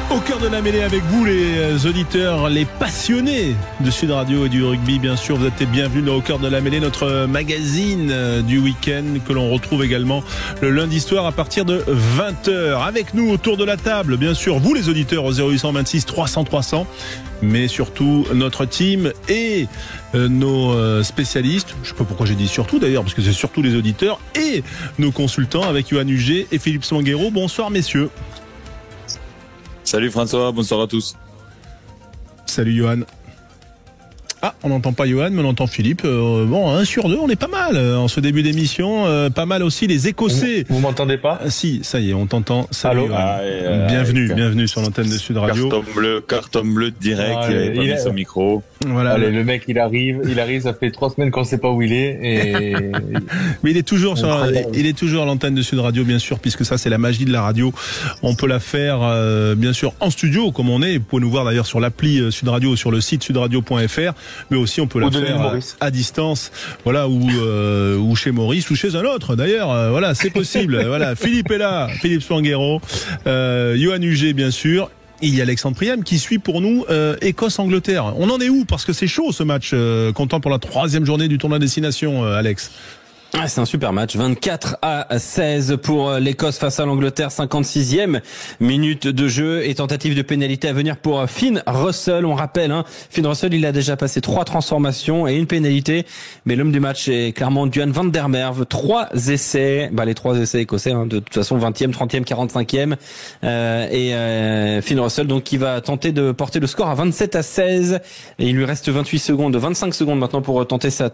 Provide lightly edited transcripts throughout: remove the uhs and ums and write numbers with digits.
Au cœur de la mêlée avec vous, les auditeurs, les passionnés de Sud Radio et du rugby, bien sûr. Vous êtes les bienvenus dans Au cœur de la mêlée, notre magazine du week-end que l'on retrouve également le lundi soir à partir de 20h. Avec nous autour de la table, bien sûr, vous les auditeurs au 0826 300 300, mais surtout notre team et nos spécialistes. Je ne sais pas pourquoi j'ai dit surtout d'ailleurs, parce que c'est surtout les auditeurs et nos consultants avec Yohan Huget et Philippe Spanghero. Bonsoir messieurs. Salut François, bonsoir à tous. Salut Yohan. Ah, on n'entend pas Yohan, mais on entend Philippe. Bon, 1 sur 2, on est pas mal en ce début d'émission. Pas mal aussi les Écossais. Vous m'entendez pas ? Si, ça y est, on t'entend. Salut Allô. Yohan. Bienvenue sur l'antenne de Sud Radio. Carton bleu direct, il avait pas mis son micro. Voilà. Allez, le mec il arrive, ça fait 3 semaines qu'on sait pas où il est. Et... Mais il est toujours à l'antenne de Sud Radio, bien sûr, puisque ça c'est la magie de la radio. On peut la faire, bien sûr, en studio, comme on est. Vous pouvez nous voir d'ailleurs sur l'appli Sud Radio, sur le site sudradio.fr. Mais aussi on peut la faire à distance, voilà, ou chez Maurice ou chez un autre d'ailleurs, voilà, c'est possible. Voilà, Philippe est là, Philippe Spanghero, Yohan Huget bien sûr. Et il y a Alexandre Priam qui suit pour nous Écosse-Angleterre. On en est où? Parce que c'est chaud ce match, comptant pour la 3e journée du tournoi Destination, Alex. Ah, c'est un super match, 24-16 pour l'Écosse face à l'Angleterre, 56e minute de jeu et tentative de pénalité à venir pour Finn Russell. On rappelle, Finn Russell, il a déjà passé 3 transformations et une pénalité, mais l'homme du match est clairement Duhan van der Merwe. 3 essais, les 3 essais écossais, de toute façon 20e, 30e, 45e, et Finn Russell donc qui va tenter de porter le score à 27-16 et il lui reste 25 secondes maintenant pour tenter sa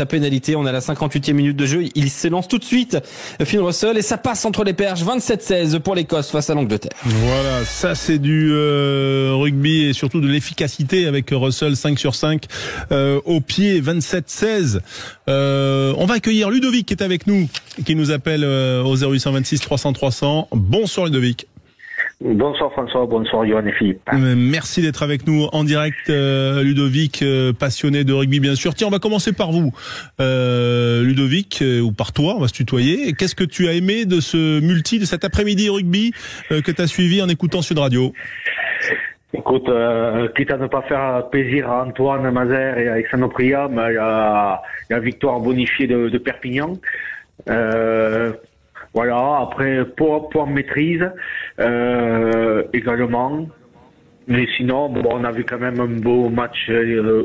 pénalité. On a la 58e minute de jeu, il s'élance tout de suite, Finn Russell, et ça passe entre les perches, 27-16 pour l'Écosse face à l'Angleterre. Voilà, ça c'est du rugby et surtout de l'efficacité avec Russell, 5 sur 5 au pied, 27-16. On va accueillir Ludovic qui est avec nous, qui nous appelle au 0826 300 300. Bonsoir Ludovic. Bonsoir François, bonsoir Yohan et Philippe. Merci d'être avec nous en direct, Ludovic, passionné de rugby bien sûr. Tiens, on va commencer par vous, Ludovic, ou par toi, on va se tutoyer. Qu'est-ce que tu as aimé de ce multi, de cet après-midi rugby que tu as suivi en écoutant Sud Radio? Écoute, quitte à ne pas faire plaisir à Antoine Mazer et à Alexandre Priam, il y a victoire bonifiée de Perpignan. Voilà, après point maîtrise également. Mais sinon, on a vu quand même un beau match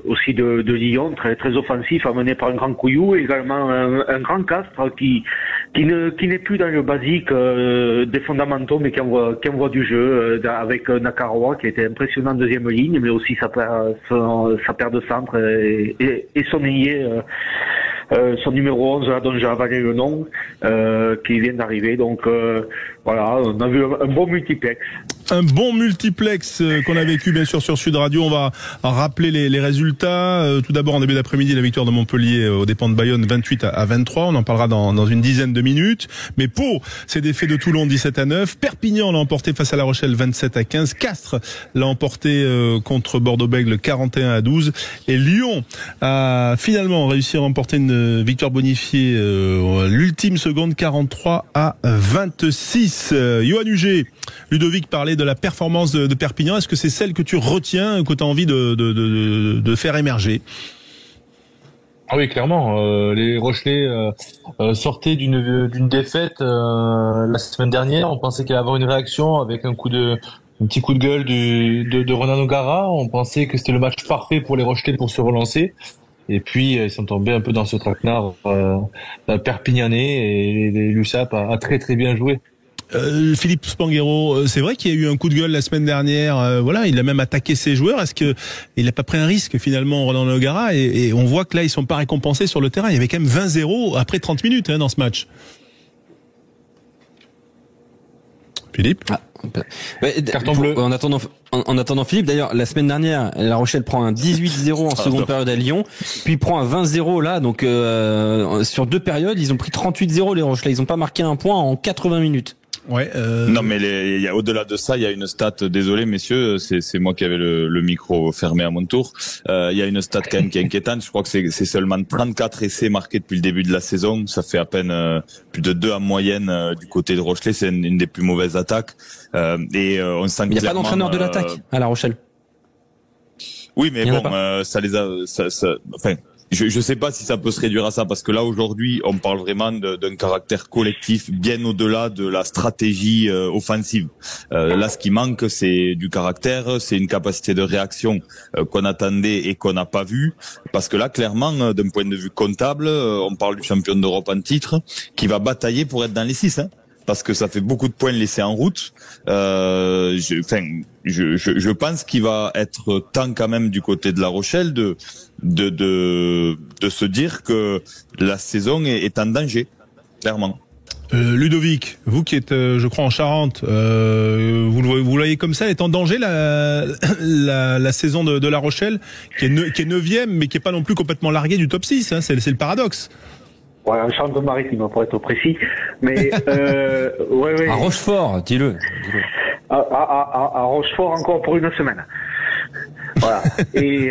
aussi de Lyon, très très offensif, amené par un grand Couillou, et également un grand Castres qui n'est plus dans le basique des fondamentaux, mais qui envoie du jeu avec Nakaroa qui était impressionnant en deuxième ligne, mais aussi sa paire de centre et son ailier. Son numéro 11, dont j'ai avalé le nom, qui vient d'arriver. Donc voilà, on a vu un bon multiplex. Un bon multiplex qu'on a vécu bien sûr sur Sud Radio. On va rappeler les résultats. Tout d'abord en début d'après-midi, la victoire de Montpellier aux dépens de Bayonne 28-23. On en parlera dans une dizaine de minutes. Mais Pau s'est défait de Toulon 17-9. Perpignan l'a emporté face à La Rochelle 27-15. Castres l'a emporté contre Bordeaux-Bègles 41-12. Et Lyon a finalement réussi à remporter une victoire bonifiée l'ultime seconde 43-26. Yohan Huget, Ludovic parlait de la performance de Perpignan. Est-ce que c'est celle que tu retiens, que tu as envie de faire émerger? Ah oui, clairement. Les Rochelais sortaient d'une défaite la semaine dernière. On pensait qu'il allait y avoir une réaction avec un petit coup de gueule de Ronan O'Gara. On pensait que c'était le match parfait pour les Rochelais pour se relancer. Et puis ils sont tombés un peu dans ce traquenard perpignanais, et l'USAP a très très bien joué. Philippe Spanghero, c'est vrai qu'il y a eu un coup de gueule la semaine dernière. Voilà, il a même attaqué ses joueurs. Est-ce que il n'a pas pris un risque finalement, Ronan O'Gara, et on voit que là ils sont pas récompensés sur le terrain. Il y avait quand même 20-0 après 30 minutes dans ce match. Philippe. Carton bleu. En attendant Philippe, d'ailleurs, la semaine dernière, La Rochelle prend un 18-0 en seconde période à Lyon, puis prend un 20-0 là, donc sur 2 périodes, ils ont pris 38-0 les Rochelais. Ils n'ont pas marqué un point en 80 minutes. Ouais. Non, mais il y a au-delà de ça, il y a une stat. Désolé, messieurs, c'est moi qui avais le micro fermé à mon tour. Il y a une stat quand même qui est inquiétante. Je crois que c'est seulement 34 essais marqués depuis le début de la saison. Ça fait à peine plus de 2 en moyenne du côté de Rochelet. C'est une des plus mauvaises attaques. On sent. Il n'y a pas d'entraîneur de l'attaque à La Rochelle. Oui, mais bon, ça les a. Enfin. Je sais pas si ça peut se réduire à ça, parce que là aujourd'hui on parle vraiment d'un caractère collectif bien au-delà de la stratégie offensive. Là ce qui manque c'est du caractère, c'est une capacité de réaction qu'on attendait et qu'on n'a pas vu, parce que là clairement d'un point de vue comptable on parle du champion d'Europe en titre qui va batailler pour être dans les 6 parce que ça fait beaucoup de points laissés en route. Je pense qu'il va être temps quand même du côté de La Rochelle de se dire que la saison est en danger, clairement. Ludovic, vous qui êtes, je crois, en Charente, vous le voyez comme ça, est en danger la saison de La Rochelle, qui est 9e, mais qui est pas non plus complètement larguée du top 6, c'est le paradoxe. Ouais, en Charente-Maritime, pour être précis. Mais, ouais. À Rochefort, dis-le. À Rochefort encore pour une semaine. Voilà. Et,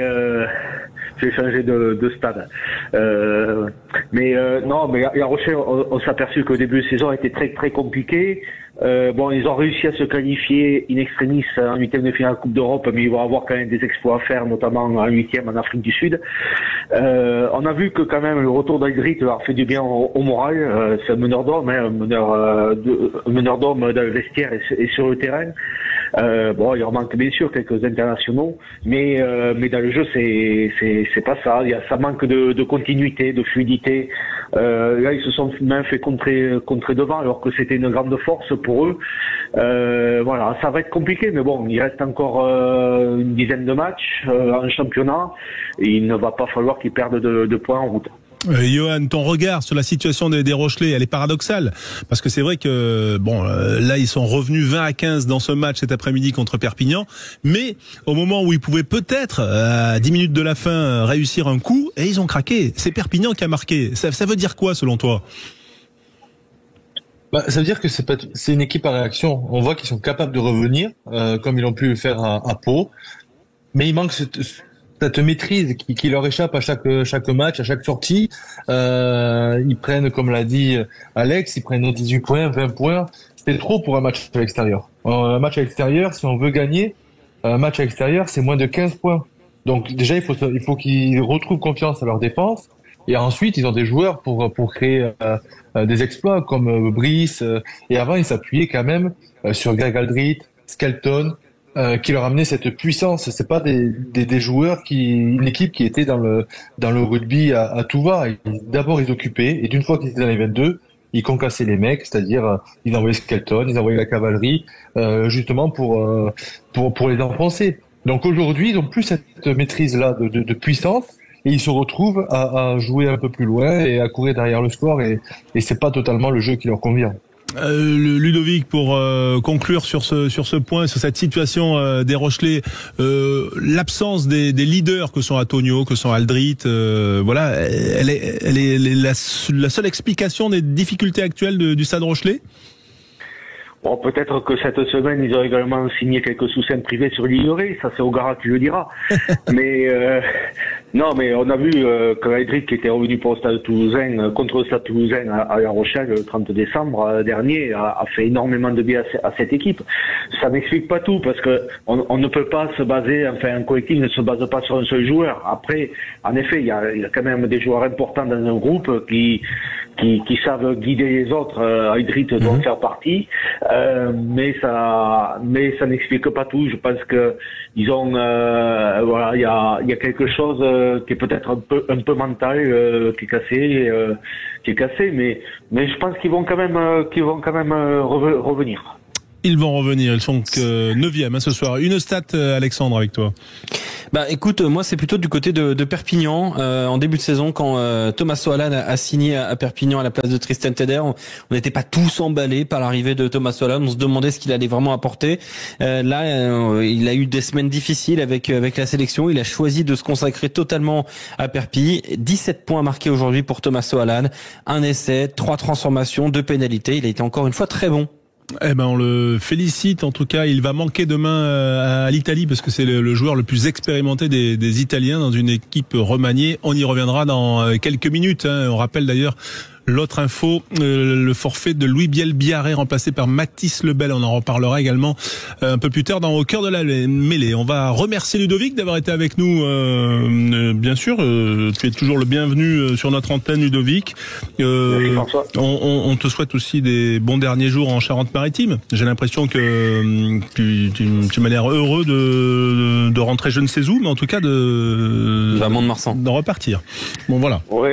j'ai changé de stade. Non, mais à Rochelle, on s'est aperçu qu'au début de saison était très, très compliqué. Ils ont réussi à se qualifier in extremis en 8e de finale Coupe d'Europe, mais ils vont avoir quand même des exploits à faire, notamment en 8e en Afrique du Sud. On a vu que quand même le retour d'Aldrit leur fait du bien au moral. C'est un meneur d'homme, un meneur d'homme dans le vestiaire et sur le terrain. Il leur manque bien sûr quelques internationaux, mais dans le jeu c'est pas ça. Ça manque de continuité, de fluidité. Là ils se sont même fait contrer devant alors que c'était une grande force pour eux. Ça va être compliqué, mais bon, il reste encore une dizaine de matchs en championnat et il ne va pas falloir qu'ils perdent de points en route. Johan, ton regard sur la situation des Rochelais, elle est paradoxale, parce que c'est vrai que là ils sont revenus 20-15 dans ce match cet après-midi contre Perpignan, mais au moment où ils pouvaient peut-être à 10 minutes de la fin réussir un coup, et ils ont craqué. C'est Perpignan qui a marqué. Ça veut dire quoi selon toi? Ça veut dire que c'est une équipe à réaction. On voit qu'ils sont capables de revenir, comme ils ont pu le faire à Pau, mais il manque cette maîtrise qui leur échappe à chaque match, à chaque sortie. Ils prennent, comme l'a dit Alex, ils prennent 18 points, 20 points. C'est trop pour un match à l'extérieur. Un match à l'extérieur, si on veut gagner, un match à l'extérieur, c'est moins de 15 points. Donc déjà, il faut qu'ils retrouvent confiance à leur défense. Et ensuite, ils ont des joueurs pour créer des exploits comme Brice. Et avant, ils s'appuyaient quand même sur Greg Aldrit, Skelton, qui leur amenait cette puissance. C'est pas des joueurs une équipe qui était dans le rugby à tout va. D'abord ils occupaient, et d'une fois qu'ils étaient dans les 22, ils concassaient les mecs, c'est-à-dire ils envoyaient Skelton, ils envoyaient la cavalerie, justement pour les enfoncer. Donc aujourd'hui ils ont plus cette maîtrise là de puissance, et ils se retrouvent à jouer un peu plus loin et à courir derrière le score, et c'est pas totalement le jeu qui leur convient. Ludovic, pour conclure sur ce point, sur cette situation des Rochelais, l'absence des leaders que sont Antonio, que sont Aldrit, elle est la seule explication des difficultés actuelles du Stade Rochelais. Bon, peut-être que cette semaine, ils ont également signé quelques sous-scènes privés sur l'ignoré, ça c'est Ogara qui le dira. Mais non, mais on a vu que Aldrit, qui était revenu pour le Stade Toulousain, contre le Stade Toulousain à La Rochelle le 30 décembre dernier, a fait énormément de bien à cette équipe. Ça n'explique pas tout, parce que on ne peut pas se baser, un collectif ne se base pas sur un seul joueur. Après, en effet, il y a quand même des joueurs importants dans un groupe qui savent guider les autres. Aldrit doit en faire partie. Mais ça n'explique pas tout. Je pense que ils ont, il y a quelque chose qui est peut-être un peu mental, qui est cassé, mais je pense qu'ils vont quand même revenir. Ils vont revenir. Ils sont que 9e ce soir. Une stat, Alexandre, avec toi. Écoute, moi c'est plutôt du côté de Perpignan. En début de saison, quand Thomas Soalan a signé à Perpignan à la place de Tristan Teder, on n'était pas tous emballés par l'arrivée de Thomas Soalan. On se demandait ce qu'il allait vraiment apporter. Il a eu des semaines difficiles avec la sélection. Il a choisi de se consacrer totalement à Perpi. 17 points marqués aujourd'hui pour Thomas Soalan. Un essai, 3 transformations, 2 pénalités. Il a été encore une fois très bon. Eh ben, on le félicite. En tout cas, il va manquer demain à l'Italie parce que c'est le joueur le plus expérimenté des Italiens dans une équipe remaniée. On y reviendra dans quelques minutes. On rappelle d'ailleurs l'autre info, le forfait de Louis Biel-Biarré remplacé par Mathis Lebel. On en reparlera également un peu plus tard dans Au cœur de la mêlée. On va remercier Ludovic d'avoir été avec nous. Bien sûr, tu es toujours le bienvenu sur notre antenne, Ludovic. On te souhaite aussi des bons derniers jours en Charente-Maritime. J'ai l'impression que tu m'as l'air heureux de rentrer je ne sais où, mais en tout cas d'en repartir. Bon, voilà. Oui,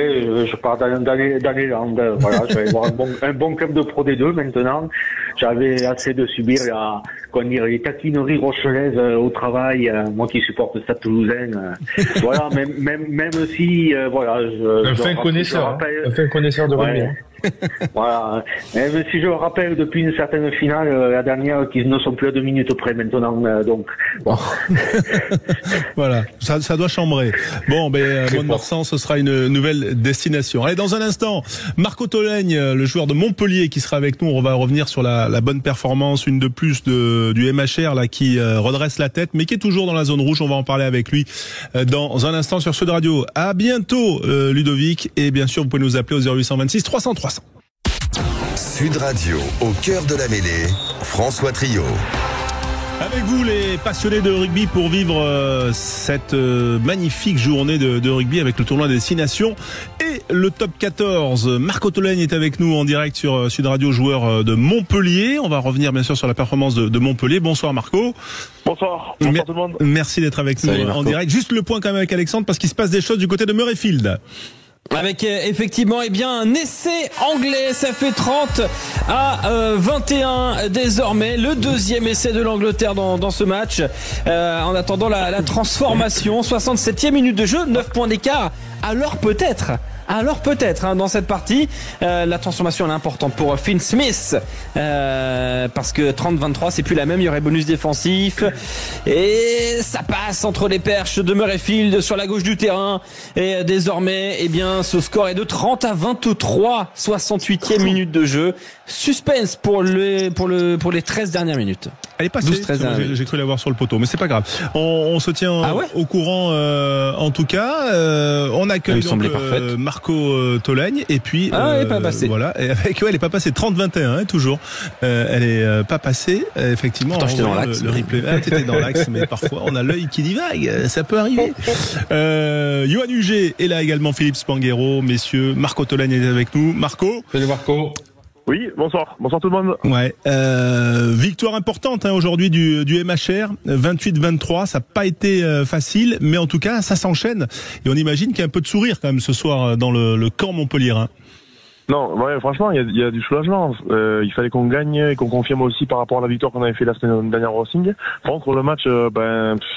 je pars dans les Landes. Voilà, je vais avoir un bon club de Pro D2 maintenant. J'avais assez de subir les taquineries rochelaises au travail, moi qui supporte le Stade Toulousain. Voilà, même si voilà, un fin connaisseur de rugby. Voilà. Même si je me rappelle depuis une certaine finale, la dernière, qu'ils ne sont plus à 2 minutes près maintenant, donc bon. Voilà, ça doit chambrer. Bon, Mont-de-Marsan, ce sera une nouvelle destination. Allez, dans un instant, Marco Tolègne, le joueur de Montpellier, qui sera avec nous. On va revenir sur la bonne performance, une de plus du MHR là qui redresse la tête, mais qui est toujours dans la zone rouge. On va en parler avec lui dans un instant sur Sud Radio. À bientôt, Ludovic, et bien sûr, vous pouvez nous appeler au 0826 300 300. Sud Radio, au cœur de la mêlée, François Trio. Avec vous, les passionnés de rugby, pour vivre cette magnifique journée de rugby avec le tournoi des 6 nations et le top 14. Marco Tolègne est avec nous en direct sur Sud Radio, joueur de Montpellier. On va revenir bien sûr sur la performance de Montpellier. Bonsoir Marco. Bonsoir tout le monde. Merci d'être avec nous en direct. Juste le point quand même avec Alexandre, parce qu'il se passe des choses du côté de Murrayfield. Avec effectivement un essai anglais, ça fait 30-21 désormais, le deuxième essai de l'Angleterre dans ce match. En attendant la transformation, 67e minute de jeu, 9 points d'écart. Alors peut-être dans cette partie, la transformation est importante pour Finn Smith, parce que 30-23 c'est plus la même, il y aurait bonus défensif et ça passe entre les perches de Murrayfield sur la gauche du terrain, et désormais ce score est de 30-23, 68e minute de jeu. Suspense pour les 13 dernières minutes. Elle est passée, j'ai cru l'avoir sur le poteau, mais c'est pas grave. On se tient au courant en tout cas. On accueille donc Marco Tolègne, et puis elle est pas passée. Voilà, et avec elle est pas passée, 30-21 toujours. Elle est pas passée effectivement. Pourtant, j'étais dans l'axe. Le replay. T'étais dans l'axe, mais parfois on a l'œil qui divague, ça peut arriver. Johan Huget est là également, Philippe Spanghero, messieurs. Marco Tolègne est avec nous. Marco. Salut Marco. Oui, bonsoir tout le monde. Ouais, victoire importante aujourd'hui du MHR, 28-23, ça n'a pas été facile, mais en tout cas ça s'enchaîne, et on imagine qu'il y a un peu de sourire quand même ce soir dans le camp montpelliérain. Non, ouais, franchement, il y a du soulagement. Il fallait qu'on gagne et qu'on confirme aussi par rapport à la victoire qu'on avait fait la semaine dernière au Racing. Par contre, le match,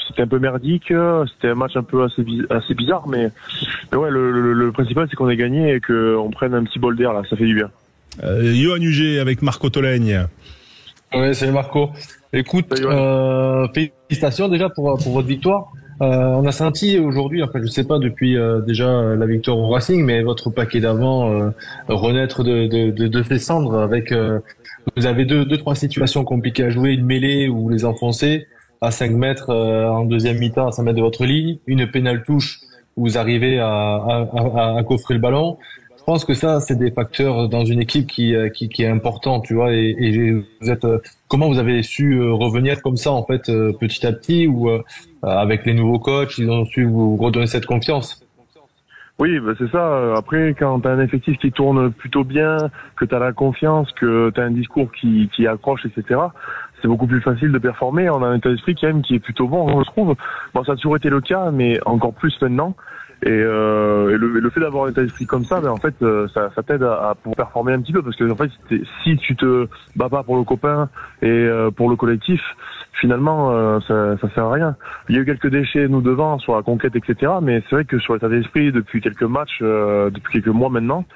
c'était un peu merdique. C'était un match un peu assez bizarre, mais ouais, le principal c'est qu'on ait gagné et qu'on prenne un petit bol d'air là. Ça fait du bien. Johan Huget avec Marco Tolègne. Oui, salut Marco. Écoute, félicitations déjà pour votre victoire. On a senti aujourd'hui, enfin je sais pas depuis déjà la victoire au Racing, mais votre paquet d'avant renaître de ses cendres avec vous avez deux trois situations compliquées à jouer, une mêlée où vous les enfoncez à 5 mètres en deuxième mi-temps à 5 mètres de votre ligne, une pénale touche où vous arrivez à coffrer le ballon. Je pense que ça, c'est des facteurs dans une équipe qui est important, tu vois. Et vous êtes, comment vous avez su revenir comme ça en fait petit à petit, ou avec les nouveaux coachs, ils ont su vous redonner cette confiance? Oui, c'est ça. Après, quand t'as un effectif qui tourne plutôt bien, que t'as la confiance, que t'as un discours qui accroche, etc., c'est beaucoup plus facile de performer. On a un état d'esprit quand même qui est plutôt bon, je trouve. Bon, ça a toujours été le cas, mais encore plus maintenant. Et le fait d'avoir un état d'esprit comme ça, en fait, ça t'aide à pouvoir performer un petit peu, parce que en fait, si tu te bats pas pour le copain et pour le collectif, finalement, ça sert à rien. Il y a eu quelques déchets nous devant sur la conquête, etc. Mais c'est vrai que sur l'état d'esprit depuis quelques matchs, depuis quelques mois maintenant,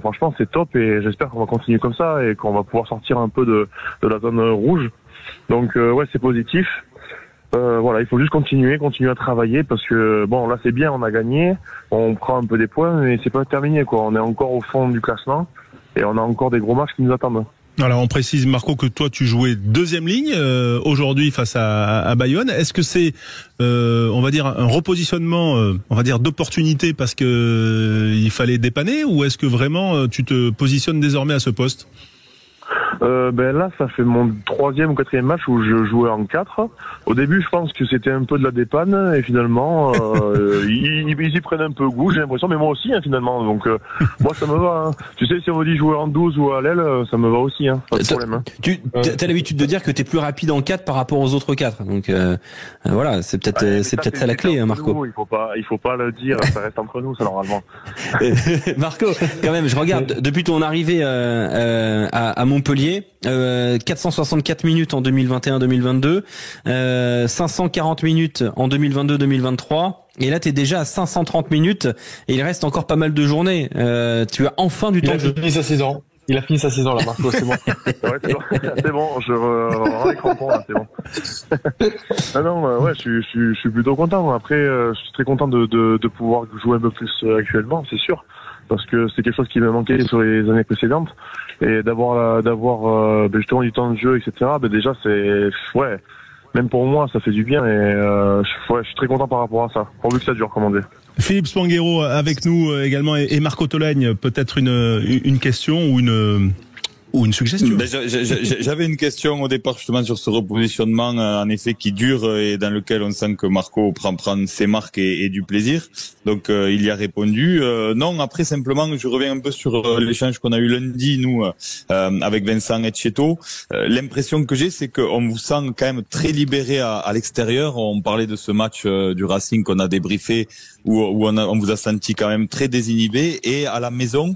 franchement, c'est top, et j'espère qu'on va continuer comme ça et qu'on va pouvoir sortir un peu de la zone rouge. Donc ouais, c'est positif. Voilà, il faut juste continuer à travailler, parce que bon, là c'est bien, on a gagné, on prend un peu des points, mais c'est pas terminé quoi. On est encore au fond du classement et on a encore des gros matchs qui nous attendent. Alors on précise, Marco, que toi tu jouais deuxième ligne aujourd'hui face à Bayonne. Est-ce que c'est, on va dire, un repositionnement, on va dire, d'opportunité parce que il fallait dépanner, ou est-ce que vraiment tu te positionnes désormais à ce poste? Là, ça fait mon 3e ou 4e match où je jouais en 4. Au début, je pense que c'était un peu de la dépanne, et finalement, ils y prennent un peu goût, j'ai l'impression, mais moi aussi, hein, finalement. Donc, moi, ça me va. Hein. Tu sais, si on me dit jouer en 12 ou à l'aile, ça me va aussi, hein. Pas de problème. Hein. T'as l'habitude de dire que t'es plus rapide en 4 par rapport aux autres 4. Donc, voilà, c'est peut-être, ça la clé, hein, Marco. Nous, il faut pas le dire, ça reste entre nous, ça, normalement. Marco, quand même, je regarde, depuis ton arrivée, à Montpellier, 464 minutes en 2021-2022, 540 minutes en 2022-2023, et là t'es déjà à 530 minutes, et il reste encore pas mal de journées. Tu as enfin du temps. Il a fini sa saison. Il a fini sa saison là, Marco, c'est bon. Ouais, c'est bon, je rends les crampons là, c'est bon. Je suis plutôt content. Après, je suis très content de pouvoir jouer un peu plus actuellement, c'est sûr, parce que c'est quelque chose qui me manquait sur les années précédentes, et d'avoir justement du temps de jeu, etc. Déjà même pour moi ça fait du bien, et je suis très content par rapport à ça, pourvu que ça dure, comme on dit. Philippe Spanghero avec nous également, et Marco Tolagne, peut-être une question ou une suggestion. J'avais une question au départ justement sur ce repositionnement en effet qui dure, et dans lequel on sent que Marco prend ses marques et du plaisir. Donc il y a répondu. Non, après simplement je reviens un peu sur l'échange qu'on a eu lundi nous avec Vincent Etcheto. L'impression que j'ai, c'est qu'on vous sent quand même très libéré à l'extérieur. On parlait de ce match du Racing qu'on a débriefé où on vous a senti quand même très désinhibé, et à la maison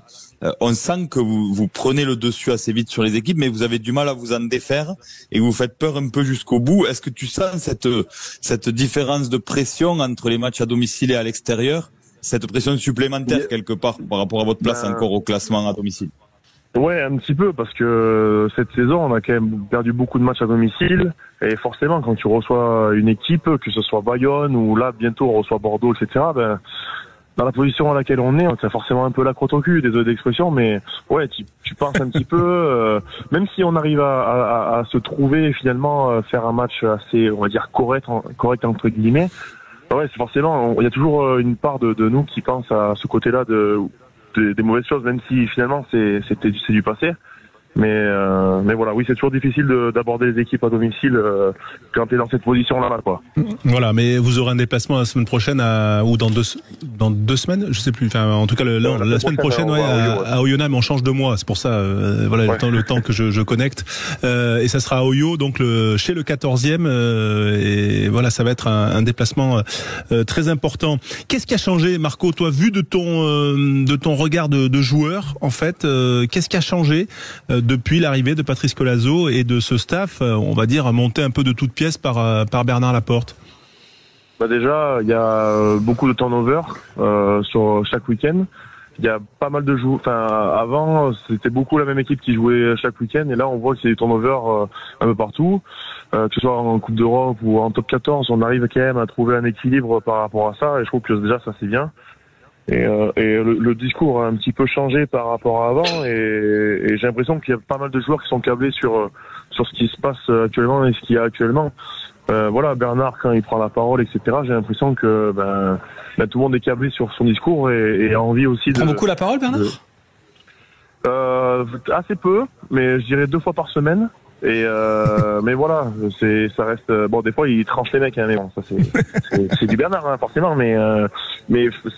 on sent que vous prenez le dessus assez vite sur les équipes, mais vous avez du mal à vous en défaire et vous faites peur un peu jusqu'au bout. Est-ce que tu sens cette différence de pression entre les matchs à domicile et à l'extérieur, cette pression supplémentaire quelque part par rapport à votre place encore au classement à domicile? Ouais, un petit peu, parce que cette saison, on a quand même perdu beaucoup de matchs à domicile, et forcément, quand tu reçois une équipe, que ce soit Bayonne ou là, bientôt, on reçoit Bordeaux, etc., dans la position à laquelle on est forcément un peu la crotte au cul, désolé d'expression, mais ouais, tu penses un petit peu, même si on arrive à se trouver et finalement faire un match assez, on va dire, correct entre guillemets, ouais, c'est forcément, il y a toujours une part de nous qui pense à ce côté-là des mauvaises choses, même si finalement c'est du passé. Mais voilà, oui, c'est toujours difficile d'aborder les équipes à domicile quand tu es dans cette position-là, quoi. Voilà, mais vous aurez un déplacement la semaine prochaine ou dans deux semaines, je sais plus. Enfin, en tout cas, la semaine prochaine, à Oyonnax, mais on change de mois. C'est pour ça, voilà, ouais. le temps que je connecte. Et ça sera à Oyo, donc chez le 14e. Et voilà, ça va être un déplacement très important. Qu'est-ce qui a changé, Marco, toi, vu de ton regard de joueur, en fait, qu'est-ce qui a changé depuis l'arrivée de Patrice Collazo et de ce staff, on va dire, monté un peu de toutes pièces par Bernard Laporte? Déjà, il y a beaucoup de turnover sur chaque week-end. Il y a pas mal de joueurs. Enfin, avant, c'était beaucoup la même équipe qui jouait chaque week-end, et là, on voit que c'est des turnovers un peu partout. Que ce soit en Coupe d'Europe ou en Top 14, on arrive quand même à trouver un équilibre par rapport à ça, et je trouve que déjà ça c'est bien. Et le discours a un petit peu changé par rapport à avant, et j'ai l'impression qu'il y a pas mal de joueurs qui sont câblés sur ce qui se passe actuellement et ce qu'il y a actuellement. Voilà, Bernard, quand il prend la parole, etc., j'ai l'impression que tout le monde est câblé sur son discours et a envie aussi de... Il prend beaucoup la parole, Bernard? Assez peu, mais je dirais 2 fois par semaine. Et mais voilà, ça reste bon. Des fois, il tranche les mecs, hein, mais bon, ça c'est du Bernard, hein, forcément. Mais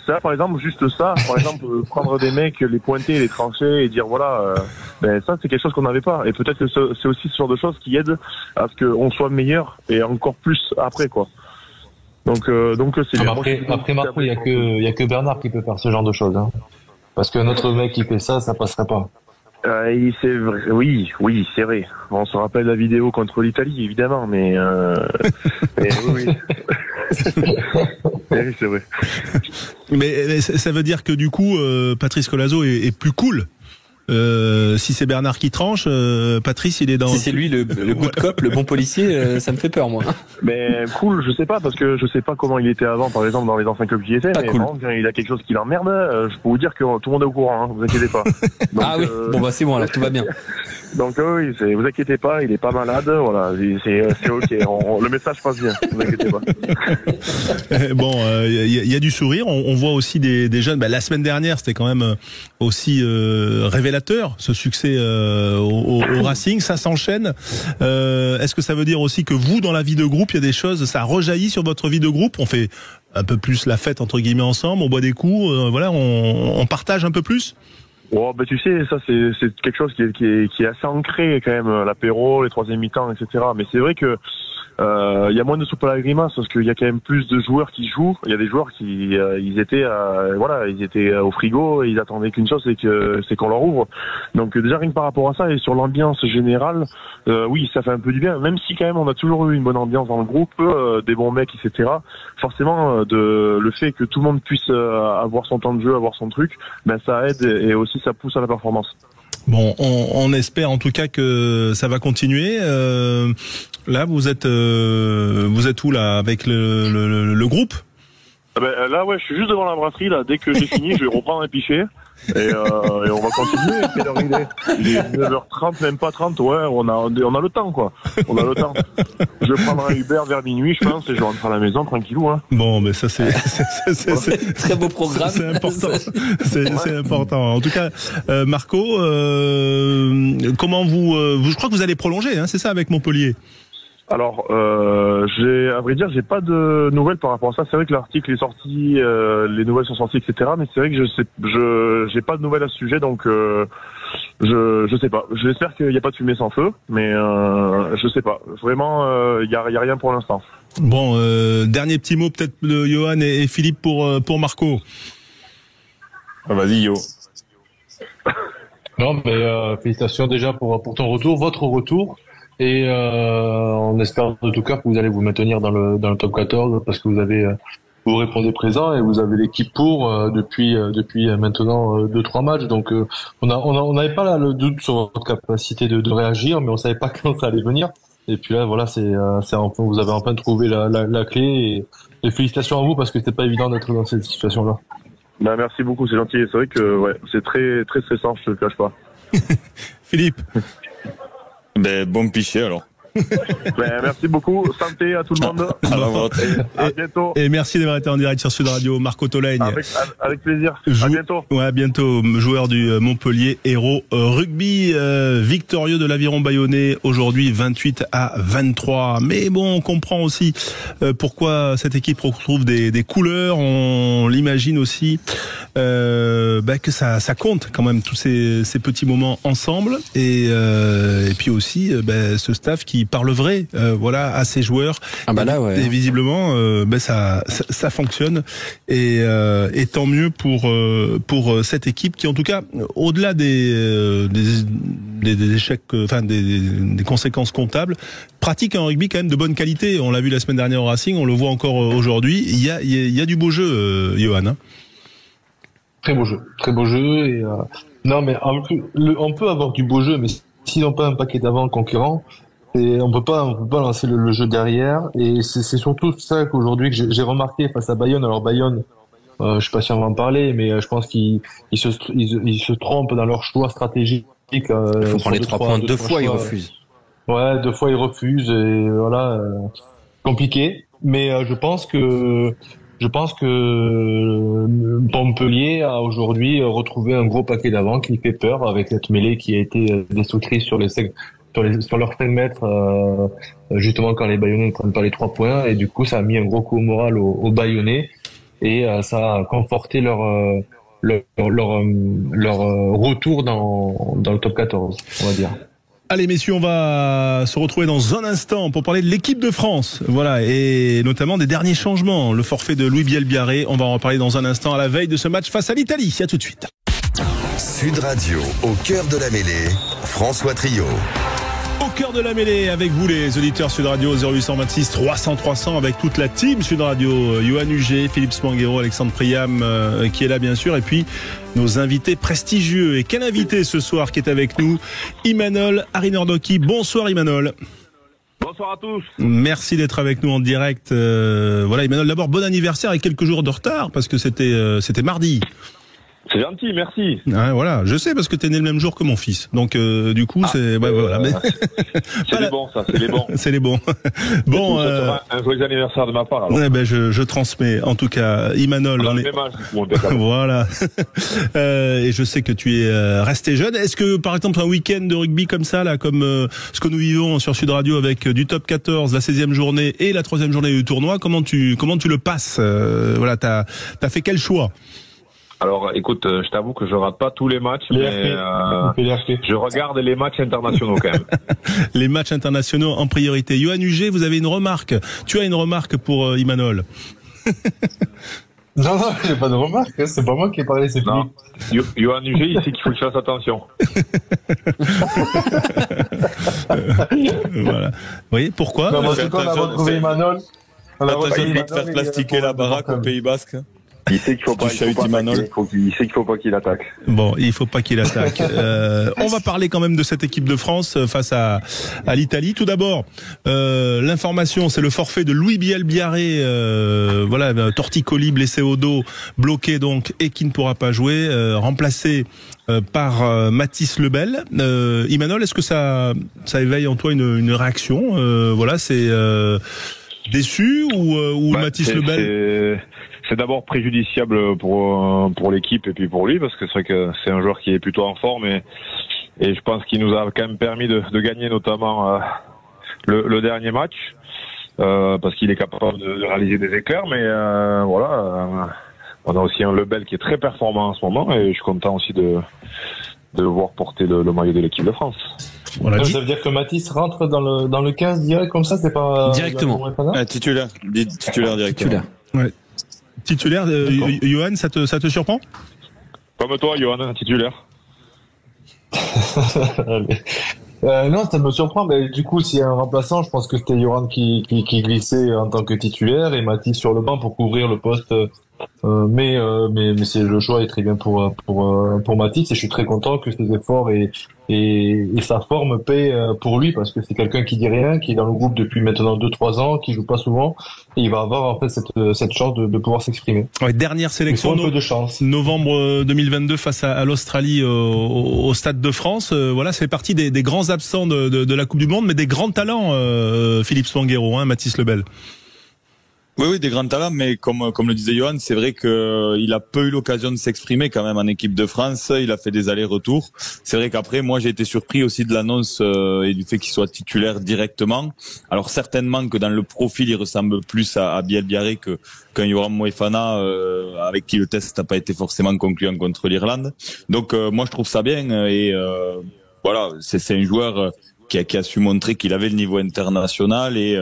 ça, par exemple, juste ça, par exemple, prendre des mecs, les pointer, les trancher et dire voilà, ça c'est quelque chose qu'on n'avait pas. Et peut-être que c'est aussi ce genre de choses qui aident à ce qu'on soit meilleur et encore plus après, quoi. Donc c'est bien. Après Marco, il y a que Bernard qui peut faire ce genre de choses, hein. Parce que notre mec qui fait ça passerait pas. C'est vrai, oui, c'est vrai. On se rappelle la vidéo contre l'Italie, évidemment, mais oui. Oui, c'est vrai. Mais ça veut dire que du coup, Patrice Collazo est plus cool Si c'est Bernard qui tranche, Patrice, il est dans... Si c'est lui le good cop, le bon policier, ça me fait peur, moi. Mais cool, je sais pas, parce que je sais pas comment il était avant, par exemple, dans les anciens clubs qui étaient, mais cool. vraiment, quand il a quelque chose qui l'emmerde, je peux vous dire que tout le monde est au courant, hein, vous inquiétez pas. Donc, ah oui, bon bah c'est bon, alors tout va bien. Donc oui, vous inquiétez pas, il est pas malade, voilà, c'est ok, le message passe bien, vous inquiétez pas. Bon, il y a du sourire, on voit aussi des jeunes, la semaine dernière c'était quand même aussi révélateur, ce succès au Racing, ça s'enchaîne. Est-ce que ça veut dire aussi que vous, dans la vie de groupe, il y a des choses, ça rejaillit sur votre vie de groupe, on fait un peu plus la fête entre guillemets ensemble, on boit des coups, voilà, on partage un peu plus? Oh, ben tu sais, ça c'est quelque chose qui est assez ancré quand même, l'apéro, les troisième mi-temps, etc. Mais c'est vrai que il y a moins de soupe à la grimace parce qu'il y a quand même plus de joueurs qui jouent. Il y a des joueurs qui ils étaient au frigo et ils attendaient qu'une chose, c'est qu'on leur ouvre. Donc déjà rien que par rapport à ça et sur l'ambiance générale, oui, ça fait un peu du bien. Même si quand même on a toujours eu une bonne ambiance dans le groupe, des bons mecs, etc. Forcément, le fait que tout le monde puisse avoir son temps de jeu, avoir son truc, ben ça aide et aussi ça pousse à la performance. Bon, on espère en tout cas que ça va continuer. Là, vous êtes où là avec le groupe? Là, ouais, je suis juste devant la brasserie. Là, dès que j'ai fini, je vais reprendre un pichet et on va continuer. Il est 9h30, même pas 30. Ouais, on a le temps, quoi. On a le temps. Je vais prendre un Uber vers minuit, je pense, et je rentre à la maison tranquillou. Hein. Bon, mais ça c'est très beau programme. C'est important. C'est important. En tout cas, Marco, comment je crois que vous allez prolonger, hein, c'est ça, avec Montpellier? Alors, à vrai dire, j'ai pas de nouvelles par rapport à ça. C'est vrai que l'article est sorti, les nouvelles sont sorties, etc. Mais c'est vrai que j'ai pas de nouvelles à ce sujet, donc je sais pas. J'espère qu'il n'y a pas de fumée sans feu, mais je sais pas. Vraiment, il y a rien pour l'instant. Bon, dernier petit mot peut-être de Johan et Philippe pour Marco. Ah, vas-y, Yo. Non, mais félicitations déjà pour ton retour, votre retour. Et on espère de tout cœur que vous allez vous maintenir dans le top 14 parce que vous répondez présent et vous avez l'équipe pour depuis maintenant 2-3 matchs. Donc on n'avait pas là le doute sur votre capacité de réagir, mais on savait pas quand ça allait venir. Et puis là voilà, vous avez enfin trouvé la clé et félicitations à vous parce que c'était pas évident d'être dans cette situation-là. Ben, merci beaucoup, c'est gentil. C'est vrai que ouais, c'est très très stressant, je te le cache pas. Philippe. Ben, bon pichet alors. Merci beaucoup, santé à tout le monde. À bientôt. Et merci d'avoir été en direct sur Sud Radio, Marco Tolègne. Avec plaisir. À bientôt. Ouais, à bientôt. Joueur du Montpellier Hérault rugby, victorieux de l'Aviron Bayonnais aujourd'hui 28-23. Mais bon, on comprend aussi pourquoi cette équipe retrouve des couleurs. On l'imagine aussi que ça compte quand même tous ces petits moments ensemble et puis aussi ce staff qui parle vrai à ses joueurs. Et visiblement ça fonctionne et tant mieux pour cette équipe qui en tout cas au-delà des échecs, des conséquences comptables, pratique un rugby quand même de bonne qualité. On l'a vu la semaine dernière au Racing, on le voit encore aujourd'hui. Il y a du beau jeu, Johan. Hein. Très beau jeu et non mais on peut avoir du beau jeu, mais s'ils n'ont pas un paquet d'avant concurrents, on peut pas lancer le jeu derrière. Et c'est surtout ça qu'aujourd'hui que j'ai remarqué face à Bayonne. Alors Bayonne, je sais pas si on va en parler, mais je pense qu'ils se trompent dans leur choix stratégique. Il faut prendre les 3 points. Deux fois ils refusent. Ouais, 2 fois ils refusent et voilà, compliqué. Mais je pense que Montpellier a aujourd'hui retrouvé un gros paquet d'avant qui fait peur avec cette mêlée qui a été destructrice sur leurs 5 mètres, justement quand les Bayonnais ne prennent pas les 3 points, et du coup ça a mis un gros coup au moral aux Bayonnais et ça a conforté leur retour dans le top 14, on va dire. Allez messieurs, on va se retrouver dans un instant pour parler de l'équipe de France, voilà, et notamment des derniers changements, le forfait de Louis Bielbiarré, on va en parler dans un instant à la veille de ce match face à l'Italie. À tout de suite. Sud Radio, au cœur de la mêlée, François Trio. Au cœur de la mêlée avec vous les auditeurs Sud Radio 0826 300 300 avec toute la team Sud Radio, Johan Huget, Philippe Spanghero, Alexandre Priam qui est là bien sûr, et puis nos invités prestigieux. Et quel invité ce soir qui est avec nous, Imanol Arinordoki. Bonsoir Imanol. Bonsoir à tous. Merci d'être avec nous en direct. Voilà Imanol, d'abord bon anniversaire avec quelques jours de retard parce que c'était mardi. C'est gentil, merci. Ah, voilà, je sais parce que t'es né le même jour que mon fils. Donc du coup c'est voilà. Mais... c'est les bons, ça, c'est les bons. C'est les bons. Bon, un joyeux anniversaire de ma part. Alors. Ouais, ben je transmets. En tout cas, Imanol. On a le même âge, du coup, voilà. Et je sais que tu es resté jeune. Est-ce que par exemple un week-end de rugby comme ça, là, comme ce que nous vivons sur Sud Radio avec du top 14, la 16e journée et la 3e journée du tournoi, comment tu le passes voilà, t'as fait quel choix? Alors, écoute, je t'avoue que je rate pas tous les matchs, mais je regarde les matchs internationaux quand même. Les matchs internationaux en priorité. Johan Huget, vous avez une remarque. Tu as une remarque pour Imanol? Non, j'ai pas de remarque. C'est pas moi qui ai parlé, c'est non. Johan Huget, il sait qu'il faut que je fasse attention. Voilà. Oui, pourquoi? Non, en tout cas, on a retrouvé Imanol. Attention de ne pas te faire plastiquer la baraque au Pays Basque. Il sait qu'il faut pas qu'il attaque. Bon, il faut pas qu'il attaque. On va parler quand même de cette équipe de France face à l'Italie. Tout d'abord, l'information, c'est le forfait de Louis Bielbiarré, voilà, torticolis blessé au dos, bloqué donc et qui ne pourra pas jouer, remplacé par Mathys Lebel. Imanol, est-ce que ça éveille en toi une réaction? Voilà, c'est déçu ou Mathys Lebel? C'est d'abord préjudiciable pour l'équipe et puis pour lui, parce que c'est vrai que c'est un joueur qui est plutôt en forme et je pense qu'il nous a quand même permis de gagner notamment le dernier match, parce qu'il est capable de réaliser des éclairs, mais voilà, on a aussi un Lebel qui est très performant en ce moment et je suis content aussi de le voir porter le maillot de l'équipe de France. Voilà. Ça veut dire que Mathys rentre dans le 15 direct comme ça, c'est pas directement. Titulaire directement. Titulaire. Ouais. Titulaire, Johan, ça te surprend? Comme toi, Johan, titulaire. Non, ça me surprend, mais du coup, s'il y a un remplaçant, je pense que c'était Johan qui glissait en tant que titulaire et Mathys sur le banc pour couvrir le poste. Mais c'est le choix est très bien pour Mathys et je suis très content que ses efforts et sa forme paient pour lui, parce que c'est quelqu'un qui dit rien, qui est dans le groupe depuis maintenant 2-3 ans, qui joue pas souvent et il va avoir en fait cette chance de pouvoir s'exprimer. Ouais, dernière sélection un peu de chance. Novembre 2022 face à l'Australie au Stade de France. Voilà, c'est parti des grands absents de la Coupe du Monde, mais des grands talents, Philippe Spanghero, Mathys Lebel. Oui, des grands talents, mais comme le disait Johan, c'est vrai que il a peu eu l'occasion de s'exprimer quand même en équipe de France. Il a fait des allers-retours. C'est vrai qu'après, moi, j'ai été surpris aussi de l'annonce et du fait qu'il soit titulaire directement. Alors certainement que dans le profil, il ressemble plus à Bielbiarré qu'un Yoram Moefana, avec qui le test n'a pas été forcément concluant contre l'Irlande. Donc moi, je trouve ça bien et voilà, c'est un joueur qui a su montrer qu'il avait le niveau international et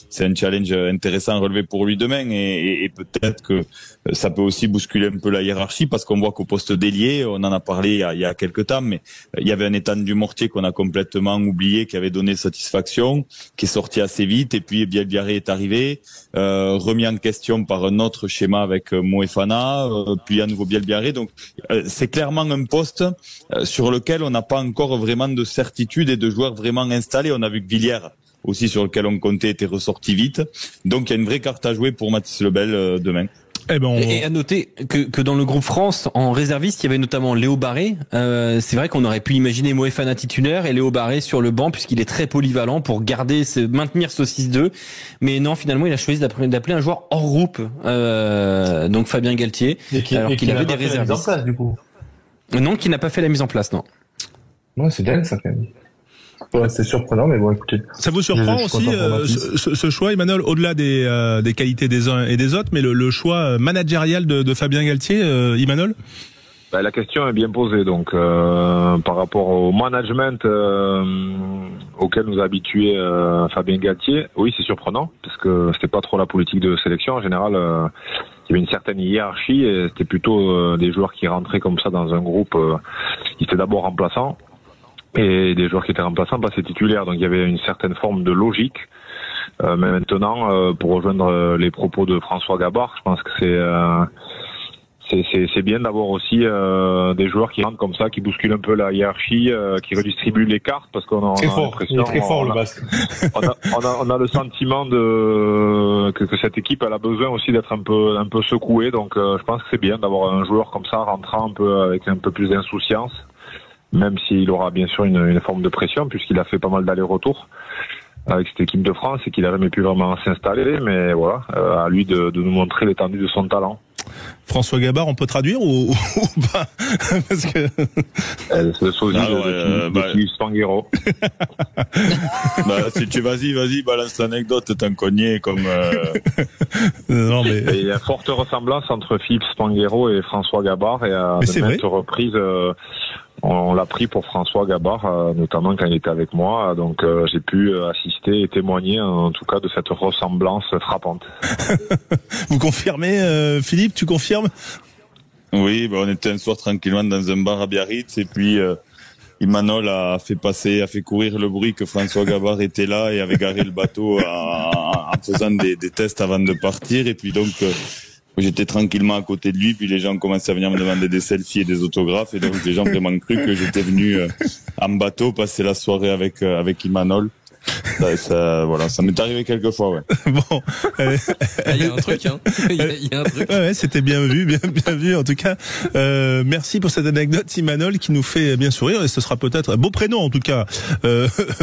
c'est un challenge intéressant à relever pour lui demain et peut-être que ça peut aussi bousculer un peu la hiérarchie, parce qu'on voit qu'au poste d'ailier, on en a parlé il y a quelques temps, mais il y avait un Ethan Dumortier qu'on a complètement oublié, qui avait donné satisfaction, qui est sorti assez vite, et puis Bielbiarré est arrivé, remis en question par un autre schéma avec Moefana, puis à nouveau Bielbiarré. Donc c'est clairement un poste sur lequel on n'a pas encore vraiment de certitude et de joueurs vraiment installés. On a vu que Villiers aussi, sur lequel on comptait, était ressorti vite. Donc il y a une vraie carte à jouer pour Mathys Lebel demain. Et à noter que dans le groupe France, en réserviste, il y avait notamment Léo Barré. C'est vrai qu'on aurait pu imaginer Moefana titulaire et Léo Barré sur le banc, puisqu'il est très polyvalent pour maintenir ce 6-2. Mais non, finalement, il a choisi d'appeler un joueur hors groupe, donc Fabien Galtier, alors qu'il avait des réservistes. Non, qui n'a pas fait la mise en place, non. Ouais, c'est dingue ça quand même. Ouais, c'est surprenant, mais bon, écoutez. Ça vous surprend aussi ce choix, Imanol, au-delà des qualités des uns et des autres, mais le choix managérial de Fabien Galtier, Imanol? La question est bien posée, donc par rapport au management auquel nous a habitué Fabien Galtier, oui, c'est surprenant, parce que c'était pas trop la politique de sélection. En général, il y avait une certaine hiérarchie et c'était plutôt des joueurs qui rentraient comme ça dans un groupe qui étaient d'abord remplaçants. et des joueurs qui étaient remplaçants passaient titulaires. Donc il y avait une certaine forme de logique. Mais maintenant, pour rejoindre les propos de François Gabard, je pense que c'est bien d'avoir aussi des joueurs qui rentrent comme ça, qui bousculent un peu la hiérarchie, qui redistribuent les cartes, parce qu'on a il est très fort le Basque. On a le sentiment que cette équipe elle a besoin aussi d'être un peu secouée, donc je pense que c'est bien d'avoir un joueur comme ça rentrant un peu avec un peu plus d'insouciance, même s'il aura bien sûr une forme de pression puisqu'il a fait pas mal d'allers-retours avec cette équipe de France et qu'il a jamais pu vraiment s'installer, mais voilà, à lui de nous montrer l'étendue de son talent. François Gabard, on peut traduire ou pas? Parce que c'est le sosie de Philippe Spanghero. Si tu vas-y, balance l'anecdote, t'es un cogné comme. Non mais. Et il y a forte ressemblance entre Philippe Spanghero et François Gabard et à de maintes reprises. On l'a pris pour François Gabard, notamment quand il était avec moi, donc j'ai pu assister et témoigner en tout cas de cette ressemblance frappante. Vous confirmez, Philippe, tu confirmes? Oui, on était un soir tranquillement dans un bar à Biarritz et puis Imanol a fait courir le bruit que François Gabard était là et avait garé le bateau en faisant des tests avant de partir, et puis donc j'étais tranquillement à côté de lui, puis les gens commençaient à venir me demander des selfies et des autographes, et donc les gens ont vraiment cru que j'étais venu en bateau passer la soirée avec Imanol. Ça m'est arrivé quelques fois, ouais. Bon, il y a un truc, hein. Il y a un truc. Ouais, c'était bien vu en tout cas. Merci pour cette anecdote, Imanol, qui nous fait bien sourire, et ce sera peut-être un beau prénom en tout cas,